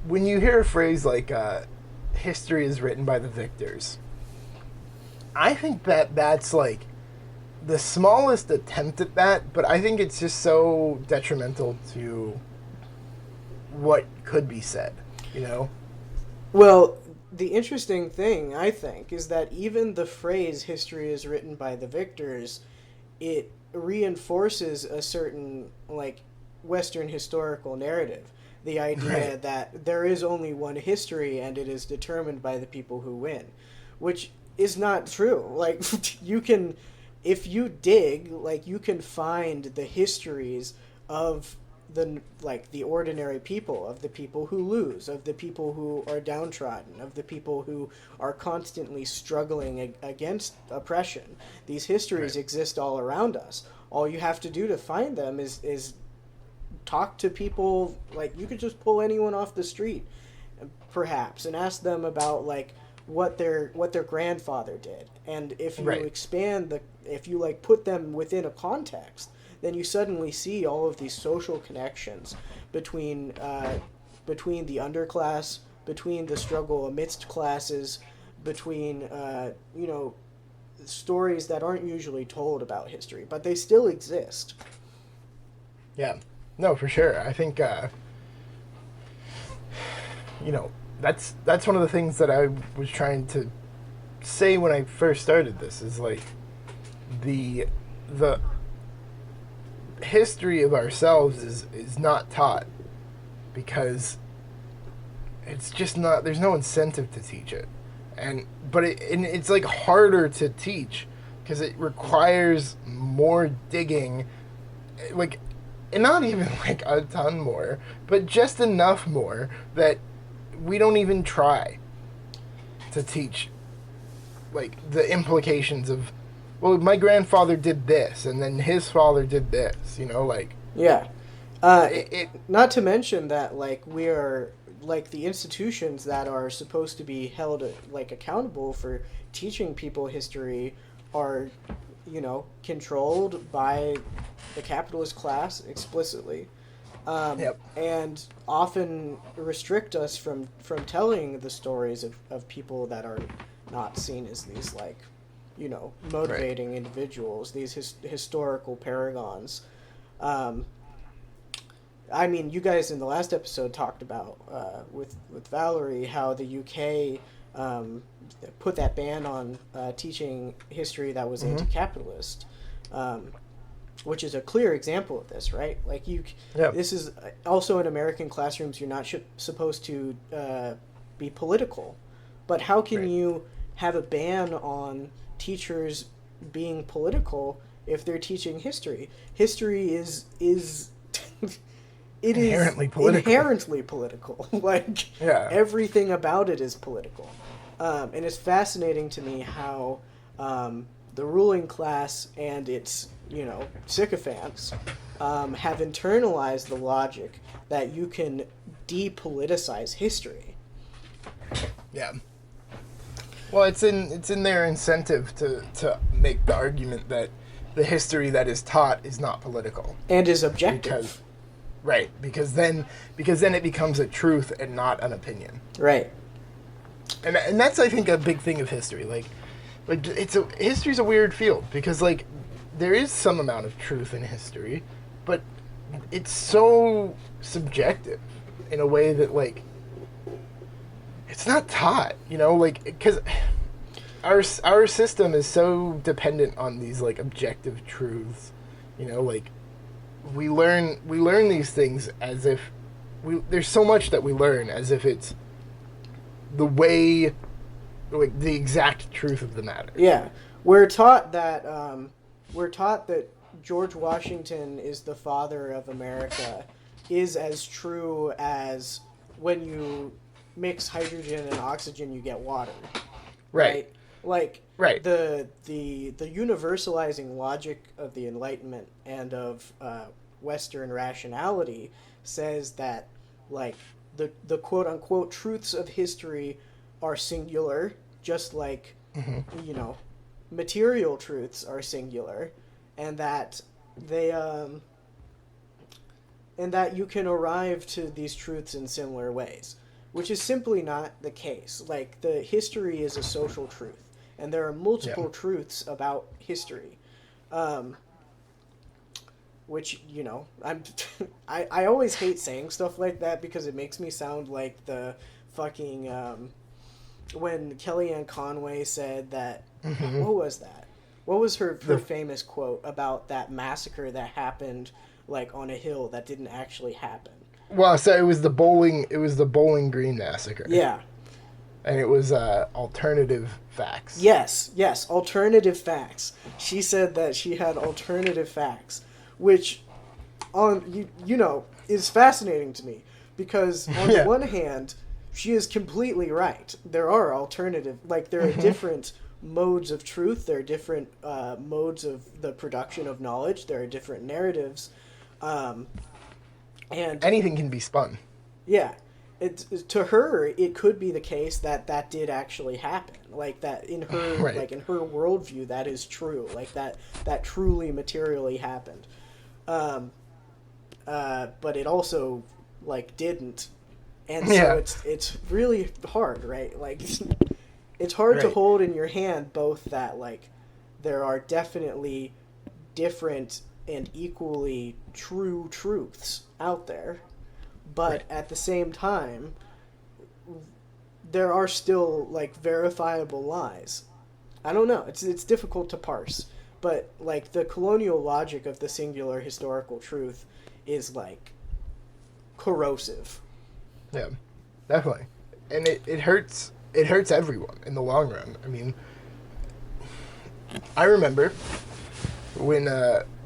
when you hear a phrase like history is written by the victors, I think that's like the smallest attempt at that, but I think it's just so detrimental to what could be said, Well, the interesting thing, I think, is that even the phrase history is written by the victors, it reinforces a certain, like, Western historical narrative. The idea Right. that there is only one history and it is determined by the people who win, which is not true. Like, if you dig, like, you can find the histories of the ordinary people, of the people who lose, of the people who are downtrodden, of the people who are constantly struggling against oppression. These histories Right. exist all around us. All you have to do to find them is talk to people. Like, you could just pull anyone off the street, perhaps, and ask them about like what their grandfather did. And if you Right. if you like put them within a context, then you suddenly see all of these social connections between the underclass, between the struggle amidst classes, between stories that aren't usually told about history, but they still exist. Yeah. No, for sure. I think that's one of the things that I was trying to say when I first started this, is like the history of ourselves is not taught because it's just not, there's no incentive to teach it. But it's like harder to teach because it requires more digging, like, and not even like a ton more, but just enough more that we don't even try to teach like the implications of, well, my grandfather did this and then his father did this, like, Yeah. it Not to mention that, like, we are, like, the institutions that are supposed to be held, like, accountable for teaching people history are, controlled by the capitalist class explicitly. Yep. And often restrict us from telling the stories of people that are not seen as these, like, motivating individuals, these historical paragons. I mean, you guys in the last episode talked about with Valerie how the UK put that ban on teaching history that was anti-capitalist, which is a clear example of this, right? Like, this is also in American classrooms. You're not supposed to be political, but how can you have a ban on teachers being political if they're teaching history? History is it Inherently is political. inherently political. Like, everything about it is political. And it's fascinating to me how the ruling class and its, sycophants have internalized the logic that you can depoliticize history. Yeah. Well, it's in their incentive to make the argument that the history that is taught is not political And is objective. Because then it becomes a truth and not an opinion. Right. And that's, I think, a big thing of history. Like history's a weird field because, like, there is some amount of truth in history, but it's so subjective in a way that, like, it's not taught, like, because our system is so dependent on these, like, objective truths, like, we learn these things as if there's so much that we learn as if it's the way like the exact truth of the matter. Yeah, we're taught that George Washington is the father of America is as true as when you mix hydrogen and oxygen, you get water. Right. Like Right. the universalizing logic of the Enlightenment and of Western rationality says that like the quote unquote truths of history are singular, just like you know, material truths are singular, and that they and that you can arrive to these truths in similar ways, which is simply not the case. Like, the history is a social truth, and there are multiple truths about history, which, you know, I always hate saying stuff like that because it makes me sound like the fucking when Kellyanne Conway said that, what was that? What was her famous quote about that massacre that happened like on a hill that didn't actually happen? Well, so it was the Bowling Green massacre. Yeah. And it was alternative facts. Yes, alternative facts. She said that she had alternative facts, which you know, is fascinating to me because on the one hand, she is completely right. There are alternative, like there are different modes of truth. There are different modes of the production of knowledge. There are different narratives, and anything can be spun. Yeah, to her, it could be the case that did actually happen. Like that in her, like in her worldview, that is true. Like that truly materially happened. But it also like didn't. And so it's really hard, right? Like, it's hard to hold in your hand both that, like, there are definitely different and equally true truths out there, but at the same time, there are still, like, verifiable lies. I don't know. It's difficult to parse, but, like, the colonial logic of the singular historical truth is, like, corrosive. Yeah, definitely. And it hurts everyone in the long run. I mean, I remember when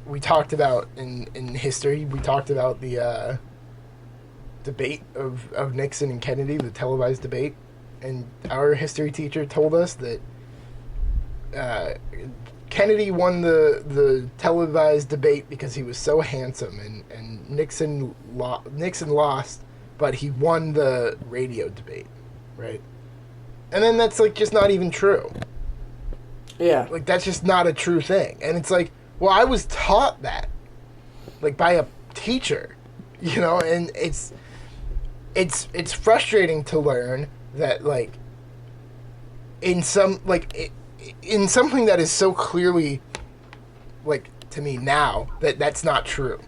we talked about in history, we talked about the debate of Nixon and Kennedy, the televised debate, and our history teacher told us that Kennedy won the televised debate because he was so handsome, and Nixon lost, but he won the radio debate, right? And then that's, like, just not even true. Yeah. Like, that's just not a true thing. And it's like, well, I was taught that, like, by a teacher, you know? And it's frustrating to learn that, like, in something that is so clearly, like, to me now, that's not true.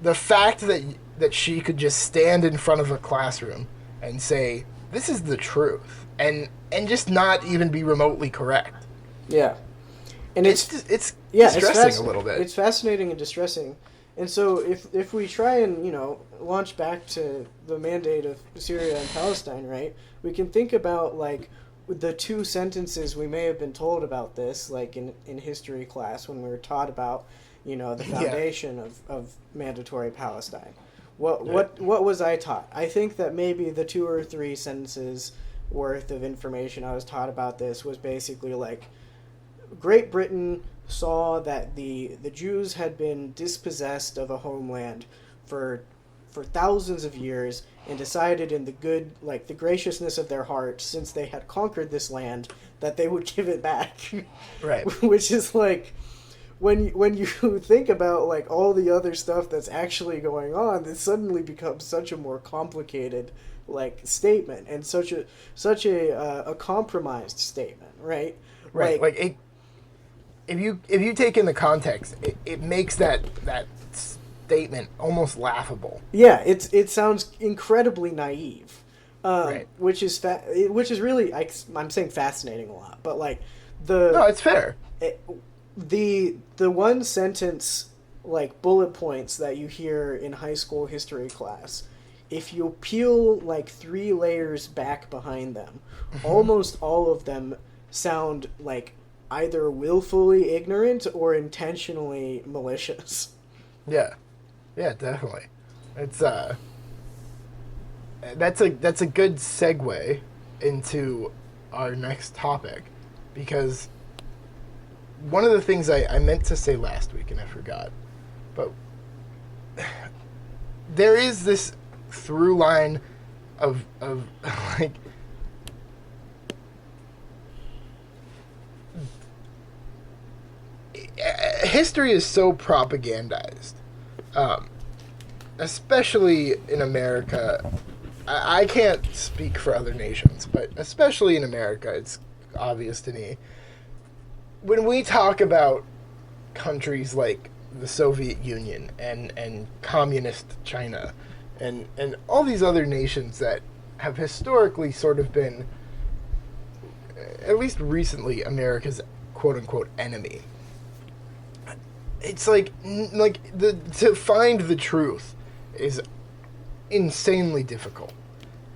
The fact that she could just stand in front of a classroom and say, this is the truth, and just not even be remotely correct. Yeah. And it's distressing a little bit. It's fascinating and distressing. And so if we try and, you know, launch back to the mandate of Syria and Palestine, right, we can think about, like, the two sentences we may have been told about this, like in history class when we were taught about, you know, the foundation of mandatory Palestine. What was I taught? I think that maybe the 2 or 3 sentences worth of information I was taught about this was basically like, Great Britain saw that the Jews had been dispossessed of a homeland for thousands of years and decided in the graciousness of their heart, since they had conquered this land, that they would give it back. Right. Which is like, when you think about, like, all the other stuff that's actually going on, it suddenly becomes such a more complicated, like, statement, and such a compromised statement, right? Right. Like if you take in the context, it makes that statement almost laughable. Yeah, it sounds incredibly naive, right. Which is really, I'm saying fascinating a lot, but, like, no, it's fair. The one sentence, like, bullet points that you hear in high school history class if you peel like 3 layers back behind them, almost all of them sound like either willfully ignorant or intentionally malicious. Yeah, yeah, definitely. It's that's a good segue into our next topic, because one of the things I meant to say last week and I forgot, but there is this through line of like history is so propagandized, especially in America. I can't speak for other nations, but especially in America, it's obvious to me. When we talk about countries like the Soviet Union and communist China and all these other nations that have historically sort of been, at least recently, America's quote-unquote enemy, it's like to find the truth is insanely difficult.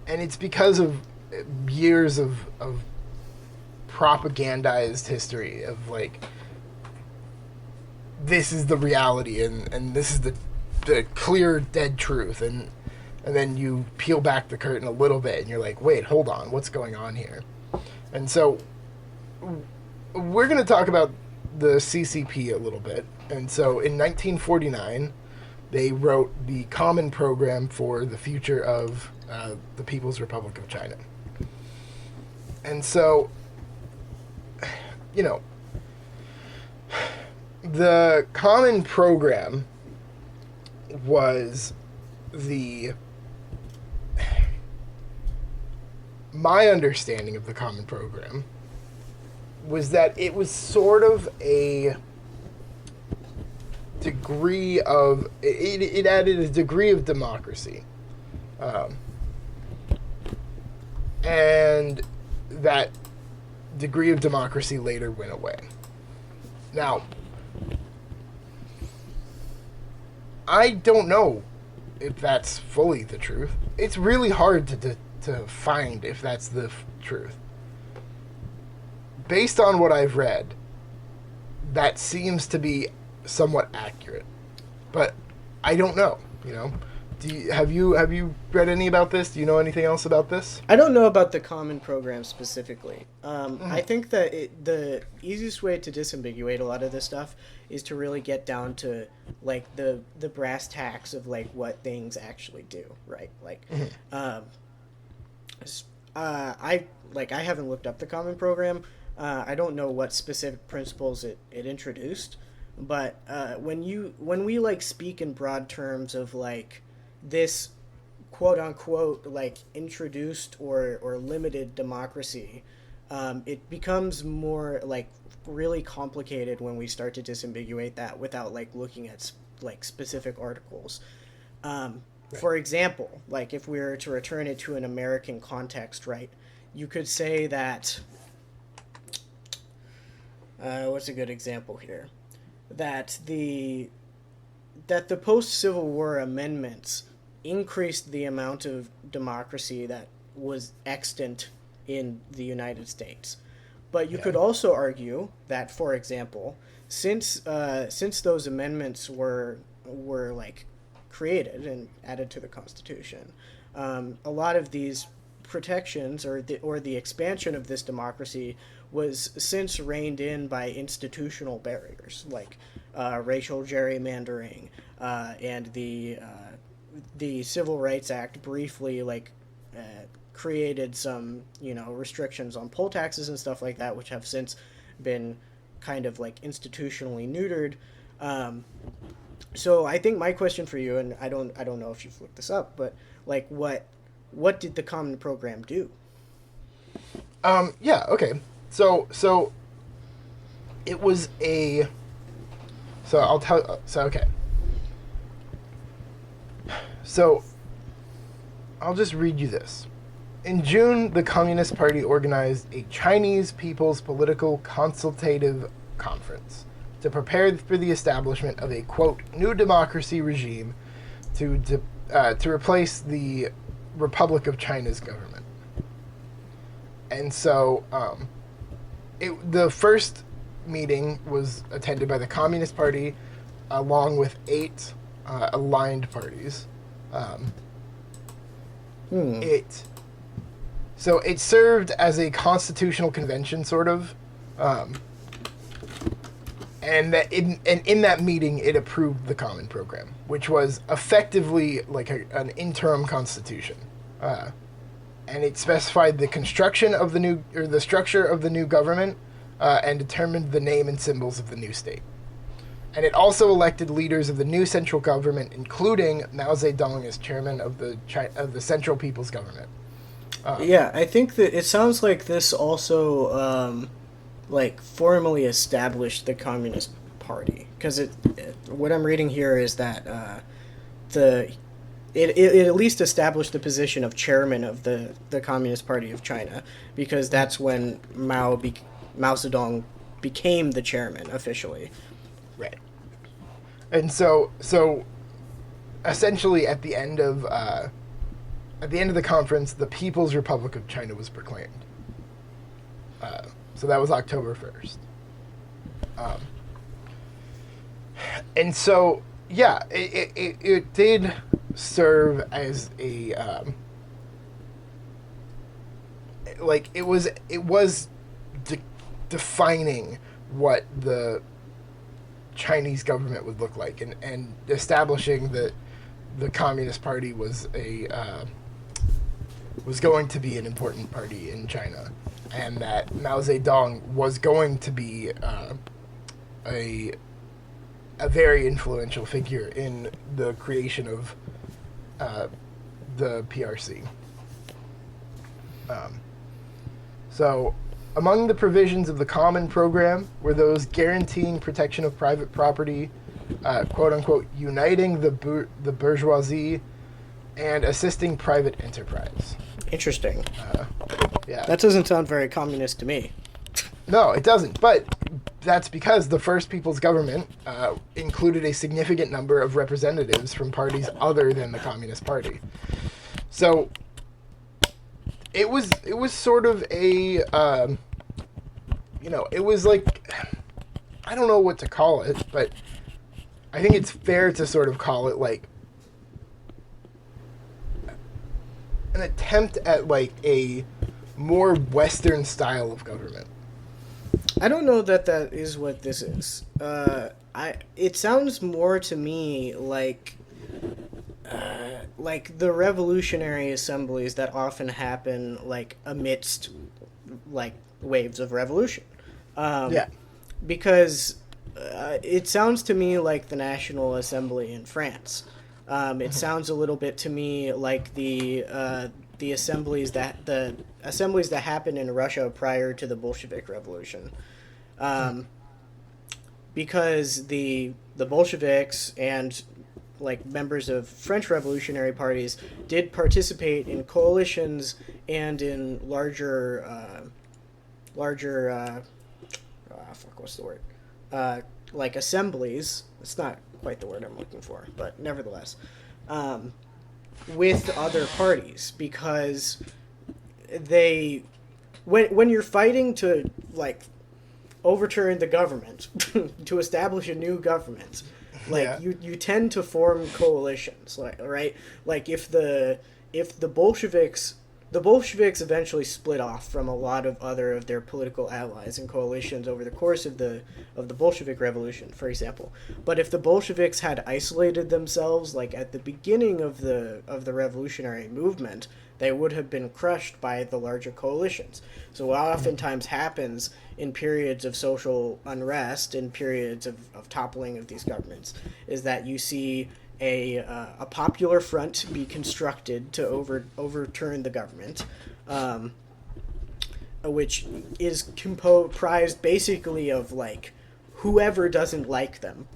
And it's because of years of propagandized history of like, this is the reality and this is the clear dead truth, and then you peel back the curtain a little bit and you're like, wait, hold on, what's going on here? And so we're going to talk about the CCP a little bit. And so in 1949 they wrote the Common Program for the future of the People's Republic of China. And so, you know, the Common Program was my understanding of the Common Program was that it was sort of a degree of, it added a degree of democracy. And that degree of democracy later went away. Now, I don't know if that's fully the truth. It's really hard to find if that's the truth. Based on what I've read, that seems to be somewhat accurate, but I don't know. You know, have you read any about this? Do you know anything else about this? I don't know about the Common Program specifically. I think that the easiest way to disambiguate a lot of this stuff is to really get down to like the brass tacks of like what things actually do, right? Like, I haven't looked up the Common Program. I don't know what specific principles it introduced, but when we like speak in broad terms of like this quote unquote like introduced or limited democracy, it becomes more like really complicated when we start to disambiguate that without like looking at like specific articles. For example, like if we were to return it to an American context, right, you could say that what's a good example here? That the post-Civil War amendments increased the amount of democracy that was extant in the United States. But you could also argue that, for example, since those amendments were like created and added to the Constitution, a lot of these protections or the expansion of this democracy was since reined in by institutional barriers like racial gerrymandering, and the Civil Rights Act briefly created some restrictions on poll taxes and stuff like that, which have since been kind of like institutionally neutered. So I think my question for you, and I don't know if you've looked this up, but like what did the Common Program do? Yeah, okay. So it was okay. So I'll just read you this. In June, the Communist Party organized a Chinese People's Political Consultative Conference to prepare for the establishment of a, quote, new democracy regime to to replace the Republic of China's government. And so the first meeting was attended by the Communist Party along with 8 aligned parties. It served as a constitutional convention, sort of, and in that meeting, it approved the Common Program, which was effectively like an interim constitution, and it specified the construction of the structure of the new government, and determined the name and symbols of the new state. And it also elected leaders of the new central government, including Mao Zedong as chairman of the Central People's Government. Yeah, I think that it sounds like this also, formally established the Communist Party. Because what I'm reading here is that it at least established the position of chairman of the Communist Party of China, because that's when Mao Zedong became the chairman officially. Right. And so essentially at the end of the conference, the People's Republic of China was proclaimed. So that was October 1st. And so, yeah, it did serve as a it was defining what the Chinese government would look like, and establishing that the Communist Party was going to be an important party in China, and that Mao Zedong was going to be a very influential figure in the creation of the PRC. So, among the provisions of the Common Program were those guaranteeing protection of private property, quote-unquote, uniting the bourgeoisie, and assisting private enterprise. Interesting. Yeah. That doesn't sound very communist to me. No, it doesn't. But that's because the First People's Government included a significant number of representatives from parties other than the Communist Party. So it was sort of a, it was like, I don't know what to call it, but I think it's fair to sort of call it like an attempt at like a more Western style of government. I don't know that is what this is. It sounds more to me like the revolutionary assemblies that often happen like amidst like waves of revolution. Yeah. Because it sounds to me like the National Assembly in France. It sounds a little bit to me like the assemblies that happened in Russia prior to the Bolshevik Revolution, because the Bolsheviks and like members of French revolutionary parties did participate in coalitions and in larger like assemblies. It's not quite the word I'm looking for, but nevertheless, with other parties, because when you're fighting to like overturn the government to establish a new government, like Yeah. you tend to form coalitions, right? Like if the Bolsheviks eventually split off from a lot of other of their political allies and coalitions over the course of the Bolshevik Revolution, for example. But if the Bolsheviks had isolated themselves, like at the beginning of the revolutionary movement, they would have been crushed by the larger coalitions. So what oftentimes happens in periods of social unrest, in periods of toppling of these governments, is that you see a popular front be constructed to overturn the government, which is comprised basically of like whoever doesn't like them,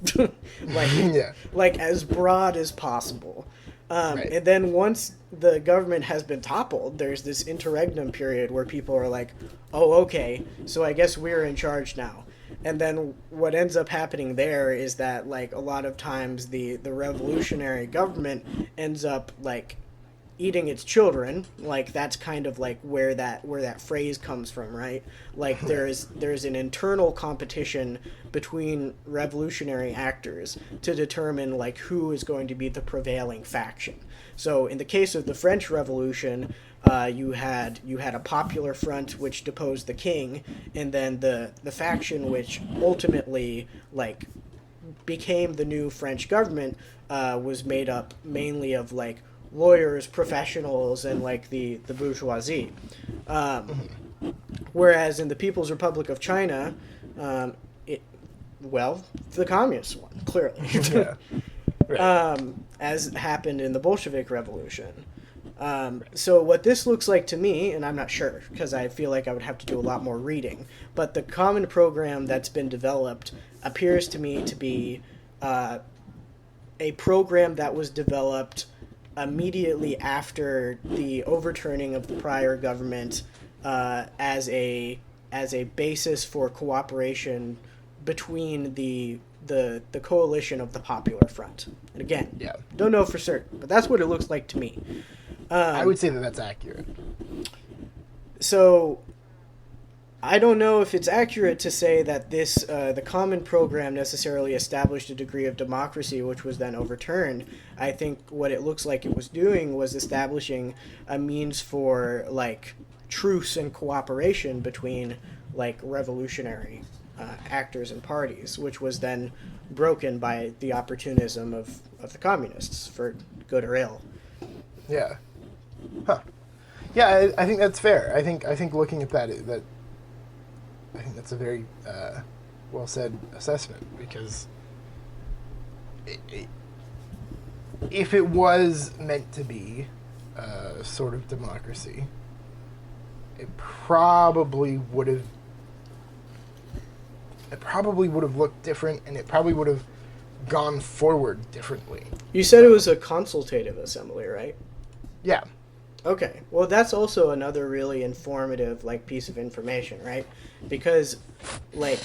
like as broad as possible. Right. And then once the government has been toppled, there's this interregnum period where people are like, oh, okay, so I guess we're in charge now. And then what ends up happening there is that like a lot of times the revolutionary government ends up like eating its children. Like that's kind of like where that phrase comes from, right? Like there's an internal competition between revolutionary actors to determine like who is going to be the prevailing faction. So in the case of the French Revolution, you had a popular front which deposed the king, and then the faction which ultimately like became the new French government was made up mainly of like lawyers, professionals, and like the bourgeoisie. Whereas in the People's Republic of China, the communist one, clearly. Yeah. Right. As happened in the Bolshevik Revolution. So what this looks like to me, and I'm not sure because I feel like I would have to do a lot more reading, but the common program that's been developed appears to me to be a program that was developed immediately after the overturning of the prior government as a basis for cooperation between the coalition of the Popular Front. And again, don't know for certain, but that's what it looks like to me. I would say that that's accurate. So I don't know if it's accurate to say that this the Common Program necessarily established a degree of democracy which was then overturned. I think what it looks like it was doing was establishing a means for like truce and cooperation between like revolutionary actors and parties, which was then broken by the opportunism of the communists, for good or ill. Yeah. Huh. Yeah, I think that's fair. I think looking at that I think that's a very well said assessment, because if it was meant to be a sort of democracy, it probably would have looked different, and it probably would have gone forward differently. You said it was a consultative assembly, right? Yeah. Okay. Well, that's also another really informative like piece of information, right? Because like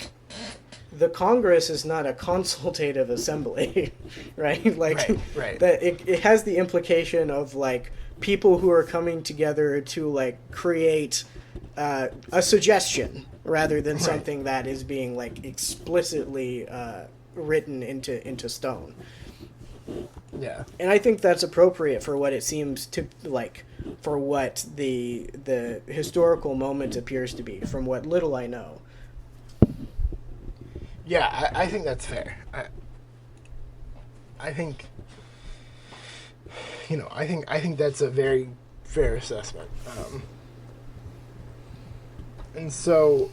the Congress is not a consultative assembly, right? Like right. that it has the implication of like people who are coming together to like create a suggestion rather than something that is being like explicitly written into stone. Yeah. And I think that's appropriate for what it seems to like, for what the historical moment appears to be, from what little I know. Yeah, I think that's fair. I think I think that's a very fair assessment. And so,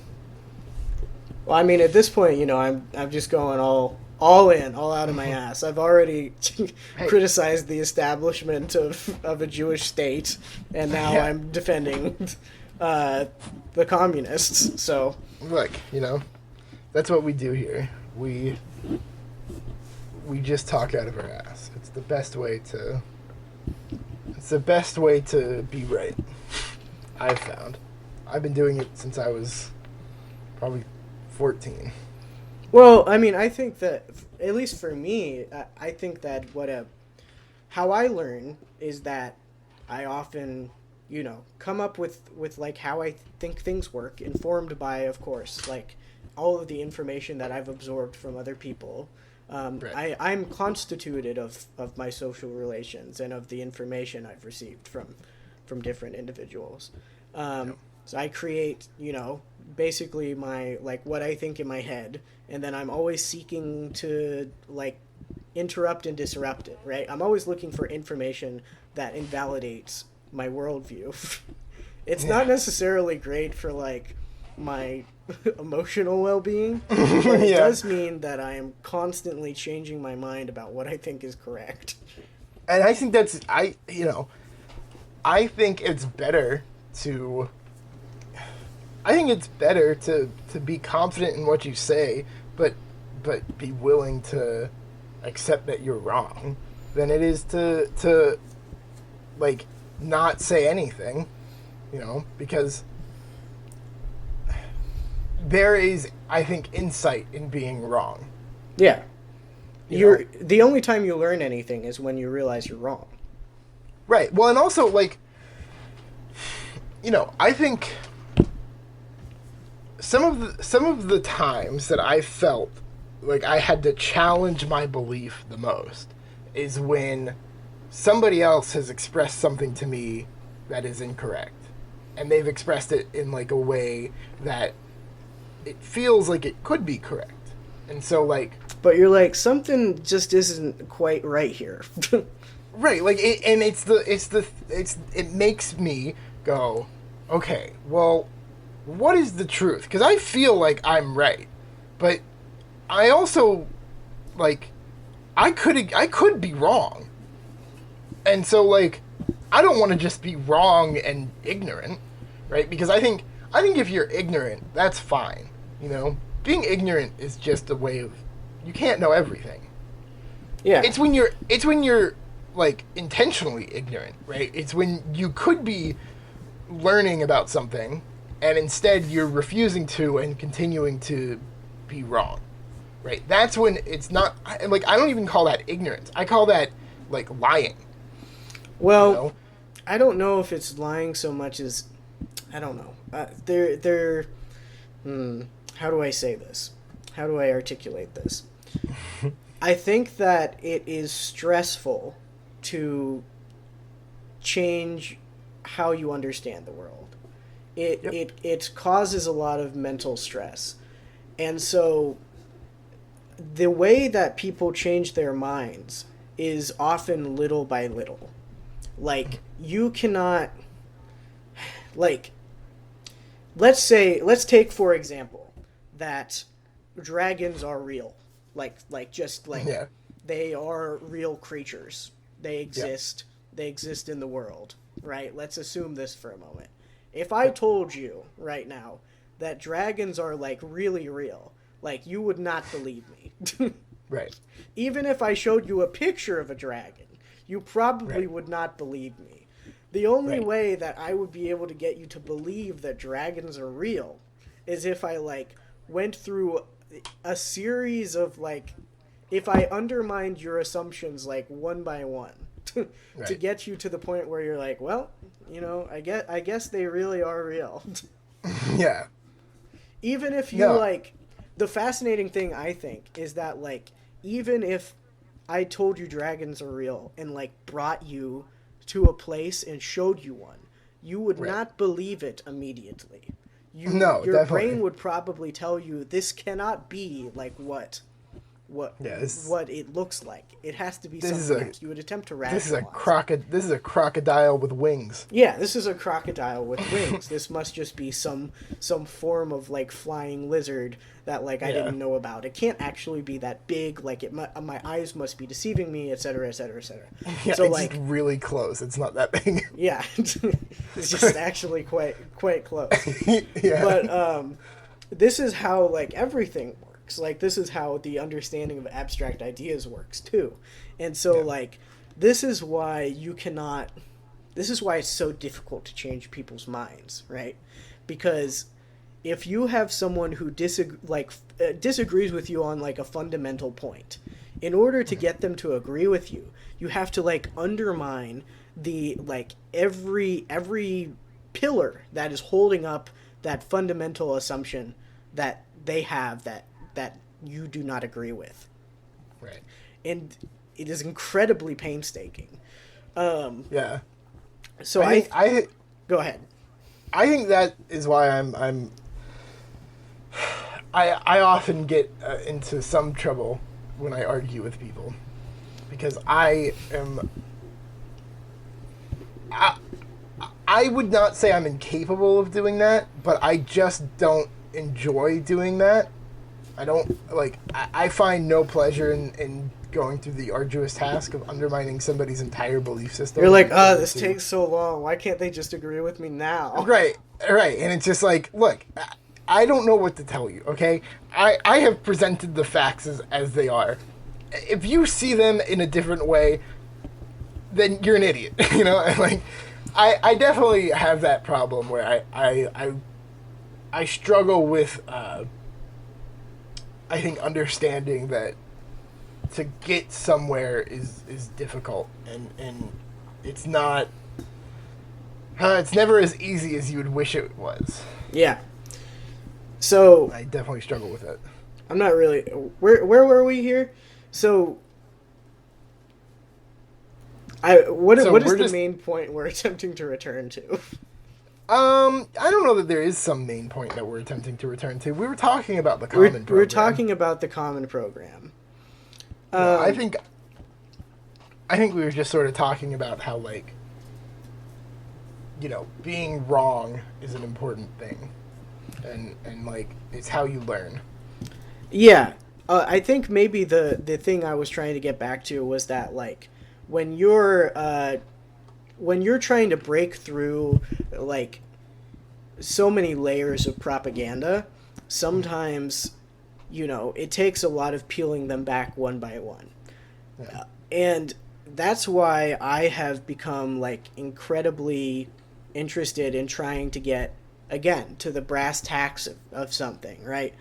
well, I mean, at this point, I'm just going all in, all out of my ass. I've already criticized the establishment of a Jewish state, and now I'm defending the communists. So look, that's what we do here. We just talk out of our ass. It's the best way to be right, I've found. I've been doing it since I was probably 14. Well, I mean, I think that, at least for me, I think that how I learn is that I often, come up with like how I think things work, informed by, of course, like all of the information that I've absorbed from other people. Right. I'm constituted of my social relations and of the information I've received from different individuals. So I create, basically my, like, what I think in my head, and then I'm always seeking to, like, interrupt and disrupt it, right? I'm always looking for information that invalidates my worldview. It's not necessarily great for, like, my emotional well-being, but it does mean that I am constantly changing my mind about what I think is correct. And I think I think it's better to... I think it's better to be confident in what you say, but be willing to accept that you're wrong, than it is to like not say anything, because there is, I think, insight in being wrong. Yeah. You know? The only time you learn anything is when you realize you're wrong. Right. Well, and also, like, you know, I think some of the times that I felt like I had to challenge my belief the most is when somebody else has expressed something to me that is incorrect. And they've expressed it in, like, a way that it feels like it could be correct. And so, like... But you're like, something just isn't quite right here. Right, like, it makes me go, okay, well, what is the truth? Because I feel like I'm right, but I also, like, I could be wrong. And so, like, I don't want to just be wrong and ignorant, right? Because I think if you're ignorant, that's fine, you know? Being ignorant is just a way of, you can't know everything. Yeah. It's when you're like, intentionally ignorant, right? It's when you could be learning about something, and instead you're refusing to and continuing to be wrong, right? That's when it's not, like, I don't even call that ignorance. I call that, like, lying. Well, You know? I don't know if it's lying so much as, I don't know. How do I say this? How do I articulate this? I think that it is stressful to change how you understand the world. It causes a lot of mental stress. And so the way that people change their minds is often little by little. Like, you cannot, like, let's take, for example, that dragons are real. Yeah. They are real creatures. They exist. Yeah. They exist in the world, right? Let's assume this for a moment. If I told you right now that dragons are, like, really real, like, you would not believe me. Right. Even if I showed you a picture of a dragon, you probably Right. would not believe me. The only Right. way that I would be able to get you to believe that dragons are real is if I, like, went through a series of, like, if I undermined your assumptions, like, one by one to Right. get you to the point where you're like, well, you know, I guess they really are real. Yeah. Even if you, Yeah. like, the fascinating thing, I think, is that, like, even if I told you dragons are real and, like, brought you to a place and showed you one, you would Right. not believe it immediately. No, your definitely. brain would probably tell you this cannot be like what it looks like. It has to be something else. You would attempt to rationalize. This is a crocodile with wings. Yeah, this is a crocodile with wings. This must just be some form of, like, flying lizard that, like, I didn't know about. It can't actually be that big. Like, my eyes must be deceiving me, etc., etc., etc. Yeah, So, it's like, just really close. It's not that big. yeah, it's just actually quite close. Yeah. But this is how, like, everything works. Like, this is how the understanding of abstract ideas works too. And so, like, this is why it's so difficult to change people's minds, right? Because if you have someone who disagrees with you on, like, a fundamental point, in order to get them to agree with you, you have to, like, undermine the, like, every pillar that is holding up that fundamental assumption that they have that you do not agree with. Right. And it is incredibly painstaking. Yeah. So I go ahead. I think that is why I often get into some trouble when I argue with people, because I would not say I'm incapable of doing that, but I just don't enjoy doing that. I don't, like, I find no pleasure in going through the arduous task of undermining somebody's entire belief system. You're like, this takes so long. Why can't they just agree with me now? Right. And it's just like, look, I don't know what to tell you, okay? I have presented the facts as they are. If you see them in a different way, then you're an idiot, you know? And, like, I definitely have that problem where I I struggle with I think understanding that to get somewhere is difficult, and it's not it's never as easy as you would wish it was. Yeah. So I definitely struggle with it. I'm not really. Where were we here? So what is the main point we're attempting to return to? I don't know that there is some main point that we're attempting to return to. We were talking about the Common Program. We're talking about the Common Program. I think we were just sort of talking about how, like, you know, being wrong is an important thing, and like, it's how you learn. Yeah, I think maybe the thing I was trying to get back to was that, like, when you're trying to break through, like, so many layers of propaganda, sometimes, you know, it takes a lot of peeling them back one by one. Yeah. And that's why I have become, like, incredibly interested in trying to get, again, to the brass tacks of something, right?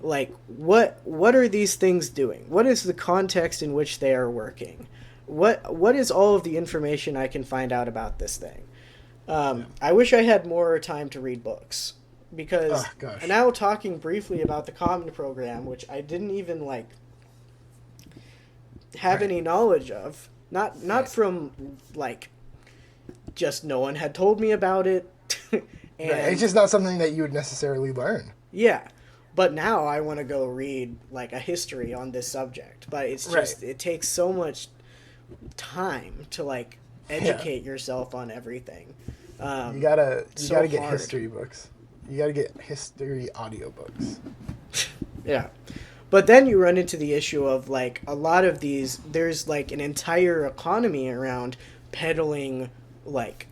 Like, what are these things doing? What is the context in which they are working? What is all of the information I can find out about this thing? I wish I had more time to read books, because now talking briefly about the Common Program, which I didn't even, like, have any knowledge of, not from, like, just no one had told me about it. And it's just not something that you would necessarily learn. Yeah. But now I want to go read, like, a history on this subject. But it's just, it takes so much time to, like, educate yourself on everything. You gotta get hard. history books. You gotta get history audiobooks. Yeah. But then you run into the issue of, like, a lot of these, there's, like, an entire economy around peddling, like,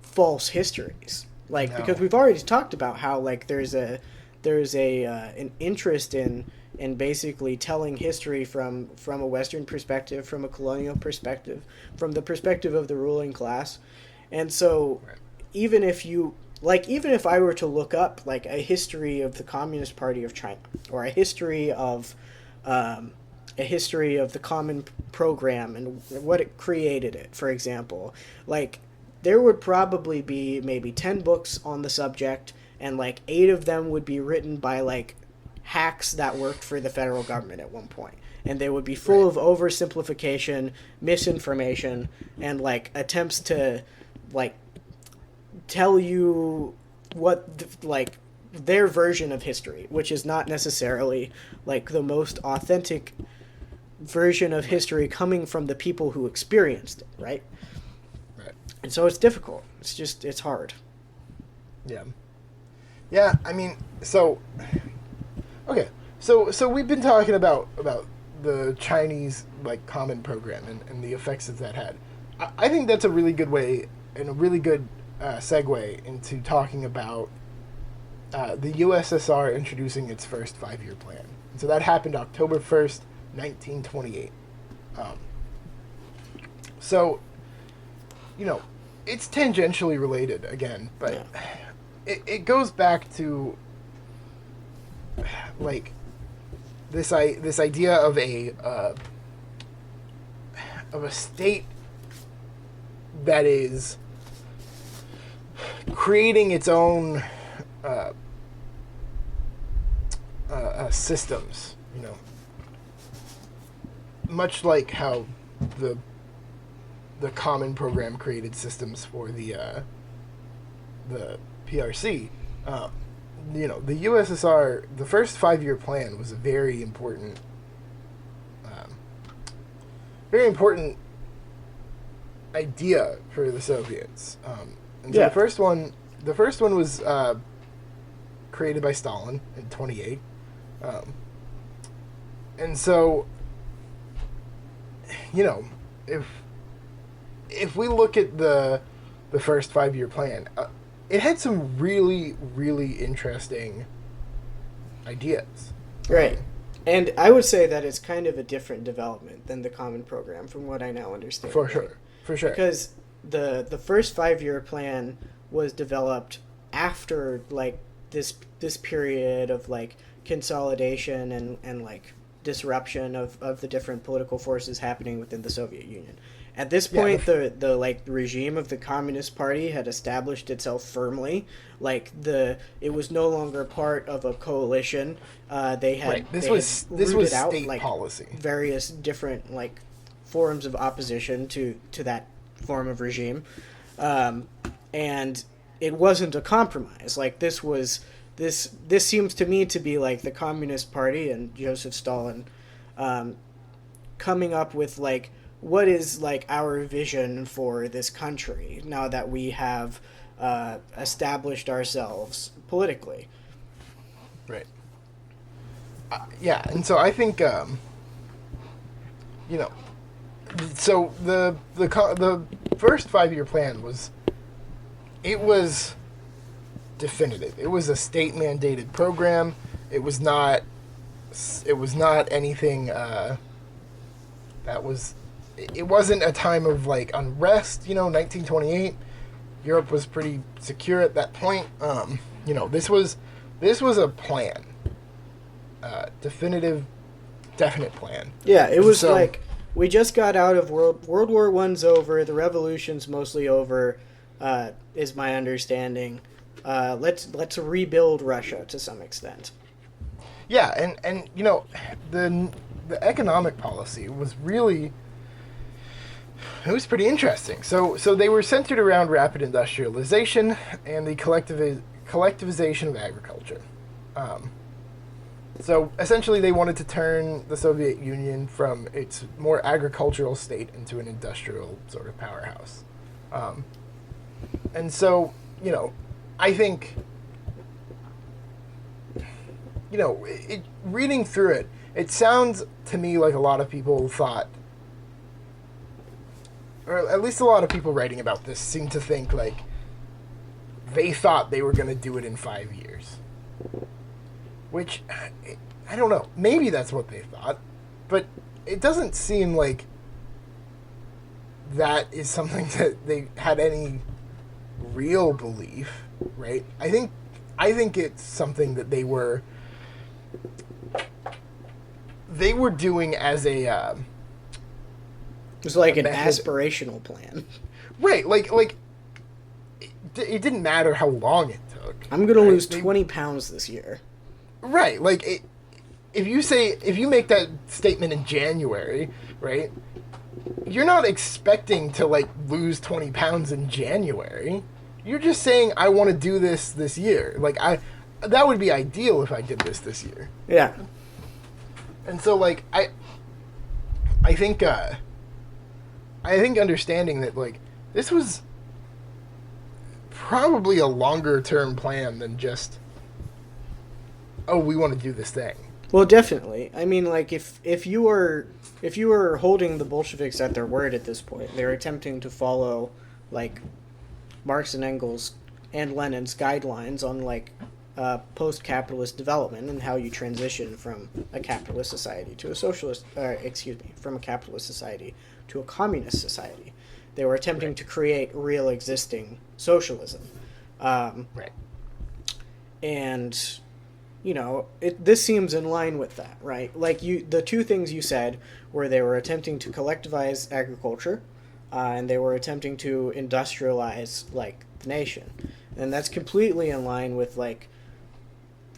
false histories. Like, because we've already talked about how, like, there's an interest in basically telling history from a Western perspective, from a colonial perspective, from the perspective of the ruling class. And so even if I were to look up, like, a history of the Communist Party of China, or a history of the Common Program and what it created it, for example, like, there would probably be maybe 10 books on the subject, and, like, 8 of them would be written by, like, hacks that worked for the federal government at one point. And they would be full of oversimplification, misinformation, and, like, attempts to, like, tell you what, like, their version of history, which is not necessarily, like, the most authentic version of history coming from the people who experienced it, right? Right. And so it's difficult. It's hard. Yeah. Yeah, I mean, so we've been talking about the Chinese, like, Common Program and the effects that had. I think that's a really good way and a really good segue into talking about the USSR introducing its first 5-year plan. And so that happened October 1st, 1928. So, you know, it's tangentially related again, but it goes back to, like, this idea of a state that is creating its own systems, you know, much like how the Common Program created systems for the PRC. You know, the USSR, the first 5-year plan was a very important idea for the Soviets. And so the first one was created by Stalin in 28. And so, you know, if we look at the first 5-year plan, it had some really, really interesting ideas. Right. And I would say that it's kind of a different development than the Common Program, from what I now understand. For sure. Because the first 5-year plan was developed after, like, this period of like consolidation and like disruption of the different political forces happening within the Soviet Union. At this point, the like regime of the Communist Party had established itself firmly. Like it was no longer part of a coalition. They had This was out, state like, policy. Various different like forms of opposition to that form of regime, and it wasn't a compromise. Like this seems to me to be like the Communist Party and Joseph Stalin coming up with like, what is like our vision for this country now that we have established ourselves politically. Right. Yeah, and so I think so the first 5-year plan was definitive. It was a state mandated program. It was not anything that was. It wasn't a time of like unrest. 1928, Europe was pretty secure at that point. This was a plan, definite plan. Yeah, it was like we just got out of World War I's over. The revolution's mostly over, is my understanding. Let's rebuild Russia to some extent. Yeah, and the economic policy was really. It was pretty interesting. So they were centered around rapid industrialization and the collectivization of agriculture. So essentially they wanted to turn the Soviet Union from its more agricultural state into an industrial sort of powerhouse. And so, I think, reading through it, it sounds to me like a lot of people thought, or at least a lot of people writing about this seem to think like they thought they were going to do it in 5 years. Which, I don't know. Maybe that's what they thought. But it doesn't seem like that is something that they had any real belief, right? I think it's something that they were doing as a... it was like an aspirational plan. Right, like it didn't matter how long it took. I'm going to lose 20 pounds this year. Right, like if you make that statement in January, right? You're not expecting to like lose 20 pounds in January. You're just saying I want to do this year. Like that would be ideal if I did this year. Yeah. And so like I think understanding that like this was probably a longer term plan than just, oh, we want to do this thing. Well, definitely. I mean, like if you were holding the Bolsheviks at their word at this point, they were attempting to follow like Marx and Engels and Lenin's guidelines on like post-capitalist development and how you transition from a capitalist society to a socialist. From a capitalist society to a communist society. They were attempting to create real existing socialism. Right. And, this seems in line with that, right? Like the two things you said were they were attempting to collectivize agriculture, and they were attempting to industrialize, like, the nation. And that's completely in line with, like,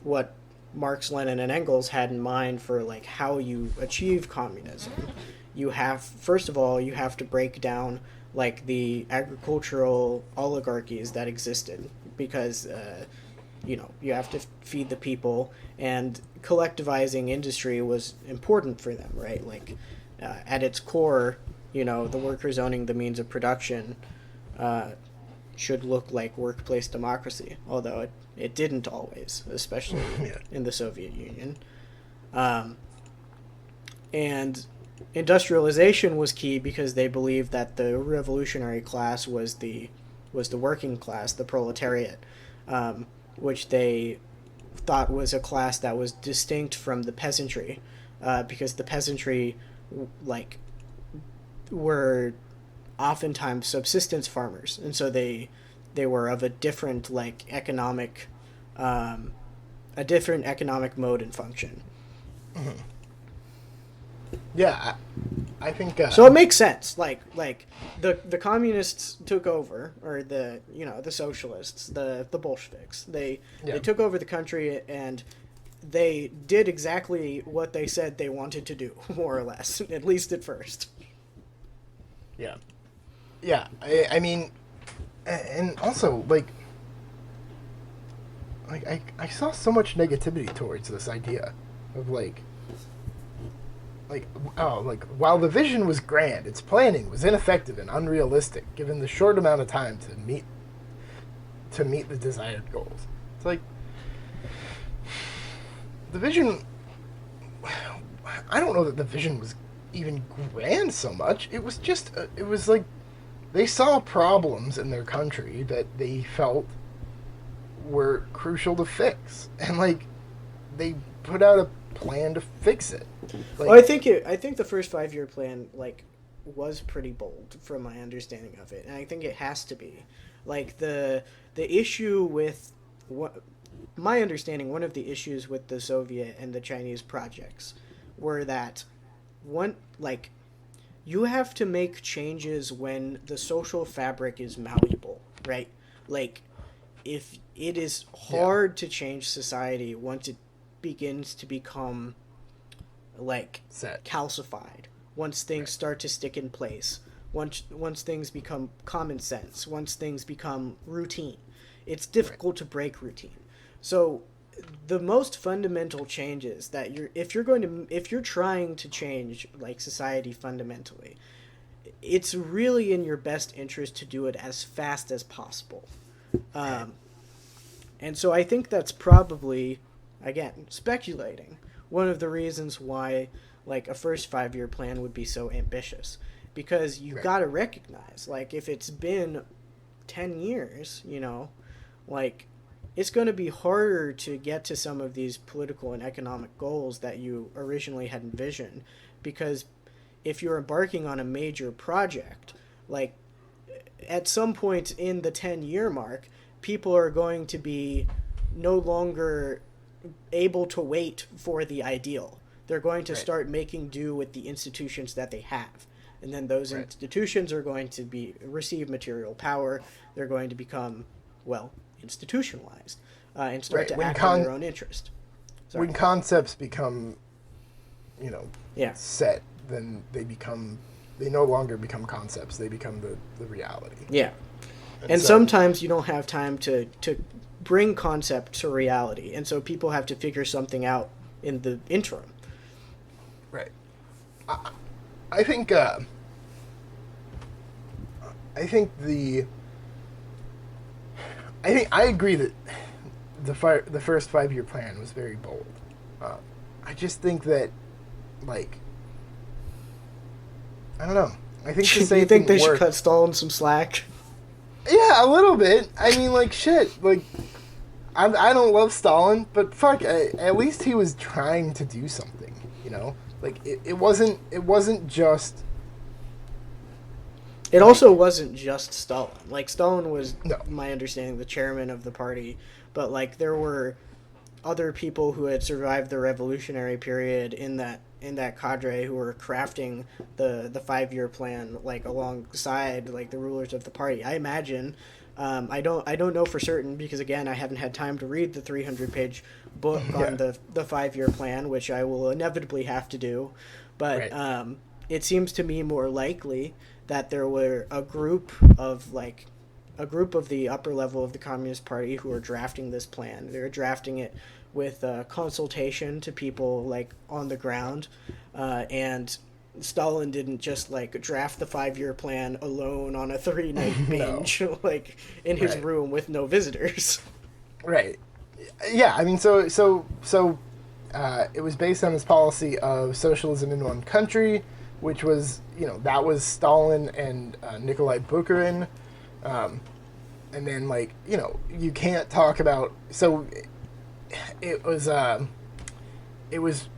what Marx, Lenin, and Engels had in mind for, like, how you achieve communism. First of all, you have to break down like the agricultural oligarchies that existed because, you have to feed the people, and collectivizing industry was important for them, right? Like at its core, the workers owning the means of production should look like workplace democracy, although it didn't always, especially in the Soviet Union. And industrialization was key because they believed that the revolutionary class was the working class, the proletariat, which they thought was a class that was distinct from the peasantry, because the peasantry, like, were oftentimes subsistence farmers, and so they were of a different, like, economic a different economic mode and function. Yeah, I think So it makes sense. Like the communists took over, or the socialists, the Bolsheviks. They took over the country, and they did exactly what they said they wanted to do, more or less, at least at first. Yeah. I mean, and also like I saw so much negativity towards this idea of like while the vision was grand, its planning was ineffective and unrealistic given the short amount of time to meet the desired goals. It's like the vision. I don't know that the vision was even grand so much. It was just it was like they saw problems in their country that they felt were crucial to fix, and like they put out a plan to fix it. Like, well, I think the first 5-year plan like was pretty bold from my understanding of it, and I think it has to be. Like the issue with what my understanding, one of the issues with the Soviet and the Chinese projects were that you have to make changes when the social fabric is malleable, right? Like if it is hard to change society once it begins to become like calcified, once things start to stick in place, once things become common sense, once things become routine, it's difficult to break routine. So the most fundamental changes that if you're trying to change like society fundamentally, it's really in your best interest to do it as fast as possible. And so I think that's probably, again, speculating, one of the reasons why like a first 5-year plan would be so ambitious, because you got to recognize, like, if it's been 10 years, like it's going to be harder to get to some of these political and economic goals that you originally had envisioned, because if you're embarking on a major project, like at some point in the 10-year mark, people are going to be no longer able to wait for the ideal. They're going to start making do with the institutions that they have. And then those institutions are going to receive material power. They're going to become, institutionalized and start to act in their own interest. Sorry. When concepts become, set, then they no longer become concepts. They become the reality. Yeah. And so, sometimes you don't have time to bring concept to reality. And so people have to figure something out in the interim. Right. I think I agree that the first 5-year plan was very bold. I just think that, like, I don't know. I think the same. You think they should cut Stalin some slack? Yeah, a little bit. I mean, like, shit. Like, I don't love Stalin, but fuck, at least he was trying to do something. Like it wasn't just. It also wasn't just Stalin. Like, Stalin was, my understanding, the chairman of the party, but like there were other people who had survived the revolutionary period in that cadre who were crafting the 5-year plan, like alongside like the rulers of the party. I imagine. I don't know for certain, because again I haven't had time to read the 300-page book on the 5-year plan, which I will inevitably have to do. But it seems to me more likely that there were a group of the upper level of the Communist Party who were drafting this plan. They were drafting it with consultation to people like on the ground, and Stalin didn't just like draft the 5-year plan alone on a 3-night binge like in his room with no visitors. Right. Yeah, I mean, so it was based on this policy of socialism in one country, which was, that was Stalin and Nikolai Bukharin. And then, like, you can't talk about, so it was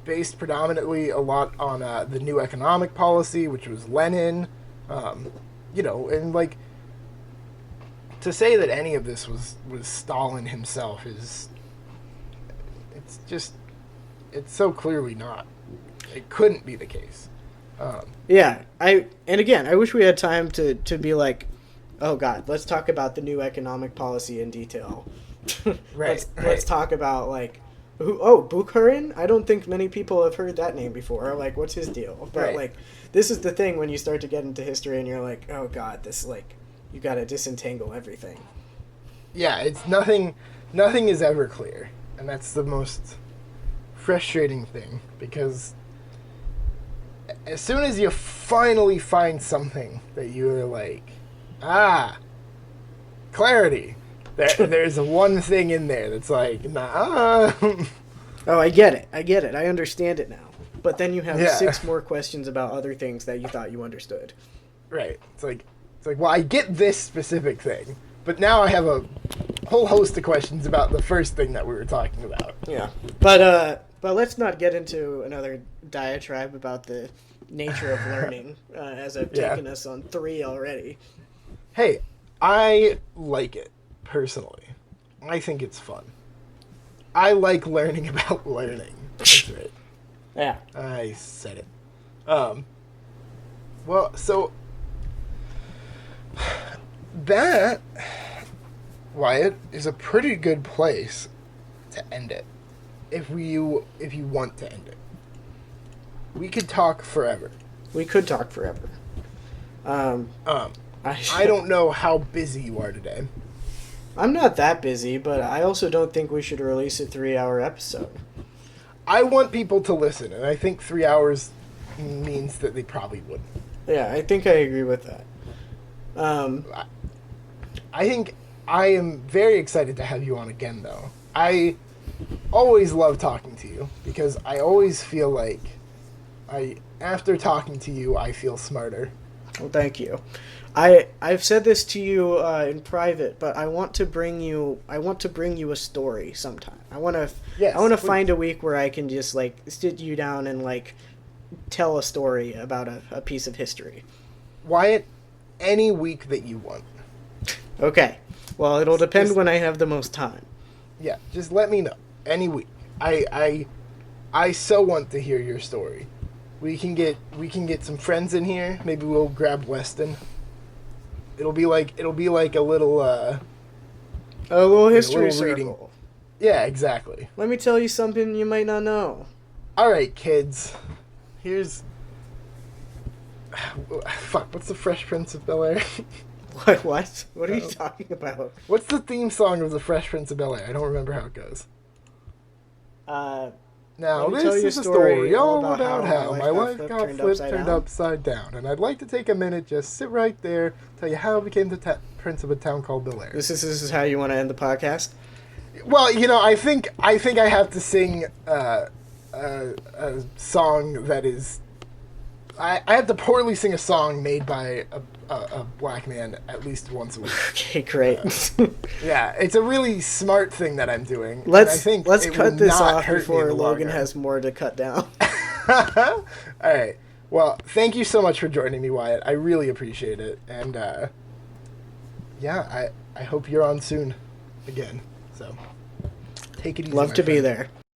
based predominantly a lot on the new economic policy, which was Lenin, and like to say that any of this was Stalin himself is it's so clearly not. It couldn't be the case. Yeah, I wish we had time to be like, oh God, let's talk about the new economic policy in detail. Right. Let's talk about like, Bukharin? I don't think many people have heard that name before. Like, what's his deal? But Right. like, this is the thing when you start to get into history and you're like, oh God, this like, you got to disentangle everything. Yeah, it's nothing is ever clear, and that's the most frustrating thing, because as soon as you finally find something that you're like, clarity, there's one thing in there that's like, nah. Oh, I get it. I understand it now. But then you have Yeah. 6 more questions about other things that you thought you understood. Right. It's like, well, I get this specific thing, but now I have a whole host of questions about the first thing that we were talking about. Yeah. But let's not get into another diatribe about the nature of learning, as I've taken us on 3 already. Hey, I like it, personally. I think it's fun. I like learning about learning. That's right. Yeah. I said it. Well, so that, Wyatt, is a pretty good place to end it. If you want to end it. We could talk forever. We could talk forever. I don't know how busy you are today. I'm not that busy, but I also don't think we should release a 3-hour episode. I want people to listen, and I think 3 hours means that they probably wouldn't. Yeah, I think I agree with that. I think I am very excited to have you on again, though. I always love talking to you, because I always feel like after talking to you, I feel smarter. Well, thank you. I've said this to you in private, but I want to bring you a story sometime. I want to Yes, find a week where I can just like sit you down and like tell a story about a piece of history. Wyatt, any week that you want. Okay. Well, it'll depend Just- when I have the most time. Yeah, just let me know. Any week. I so want to hear your story. We can get some friends in here. Maybe we'll grab Weston. It'll be like a little A little history little reading. circle. Yeah, exactly. Let me tell you something you might not know. All right, kids. Here's what's the Fresh Prince of Bel-Air? What? What are you talking about? What's the theme song of the Fresh Prince of Bel-Air? I don't remember how it goes. Now, Let me tell this you is a a story story all all about how my life got flipped, turned down. upside down. And I'd like to take a minute, just sit right there, tell you how I became the prince of a town called Bel-Air. This is how you want to end the podcast? Well, I think I have to sing a song that is... I have to poorly sing a song made by a black man at least once a week. Okay, great. Yeah, it's a really smart thing that I'm doing. and let's I think let's it cut will this not off hurt me in before the long Logan run. has more to cut down. All right. Well, thank you so much for joining me, Wyatt. I really appreciate it. And, I hope you're on soon again. So, take it easy. Love my to be friend. there.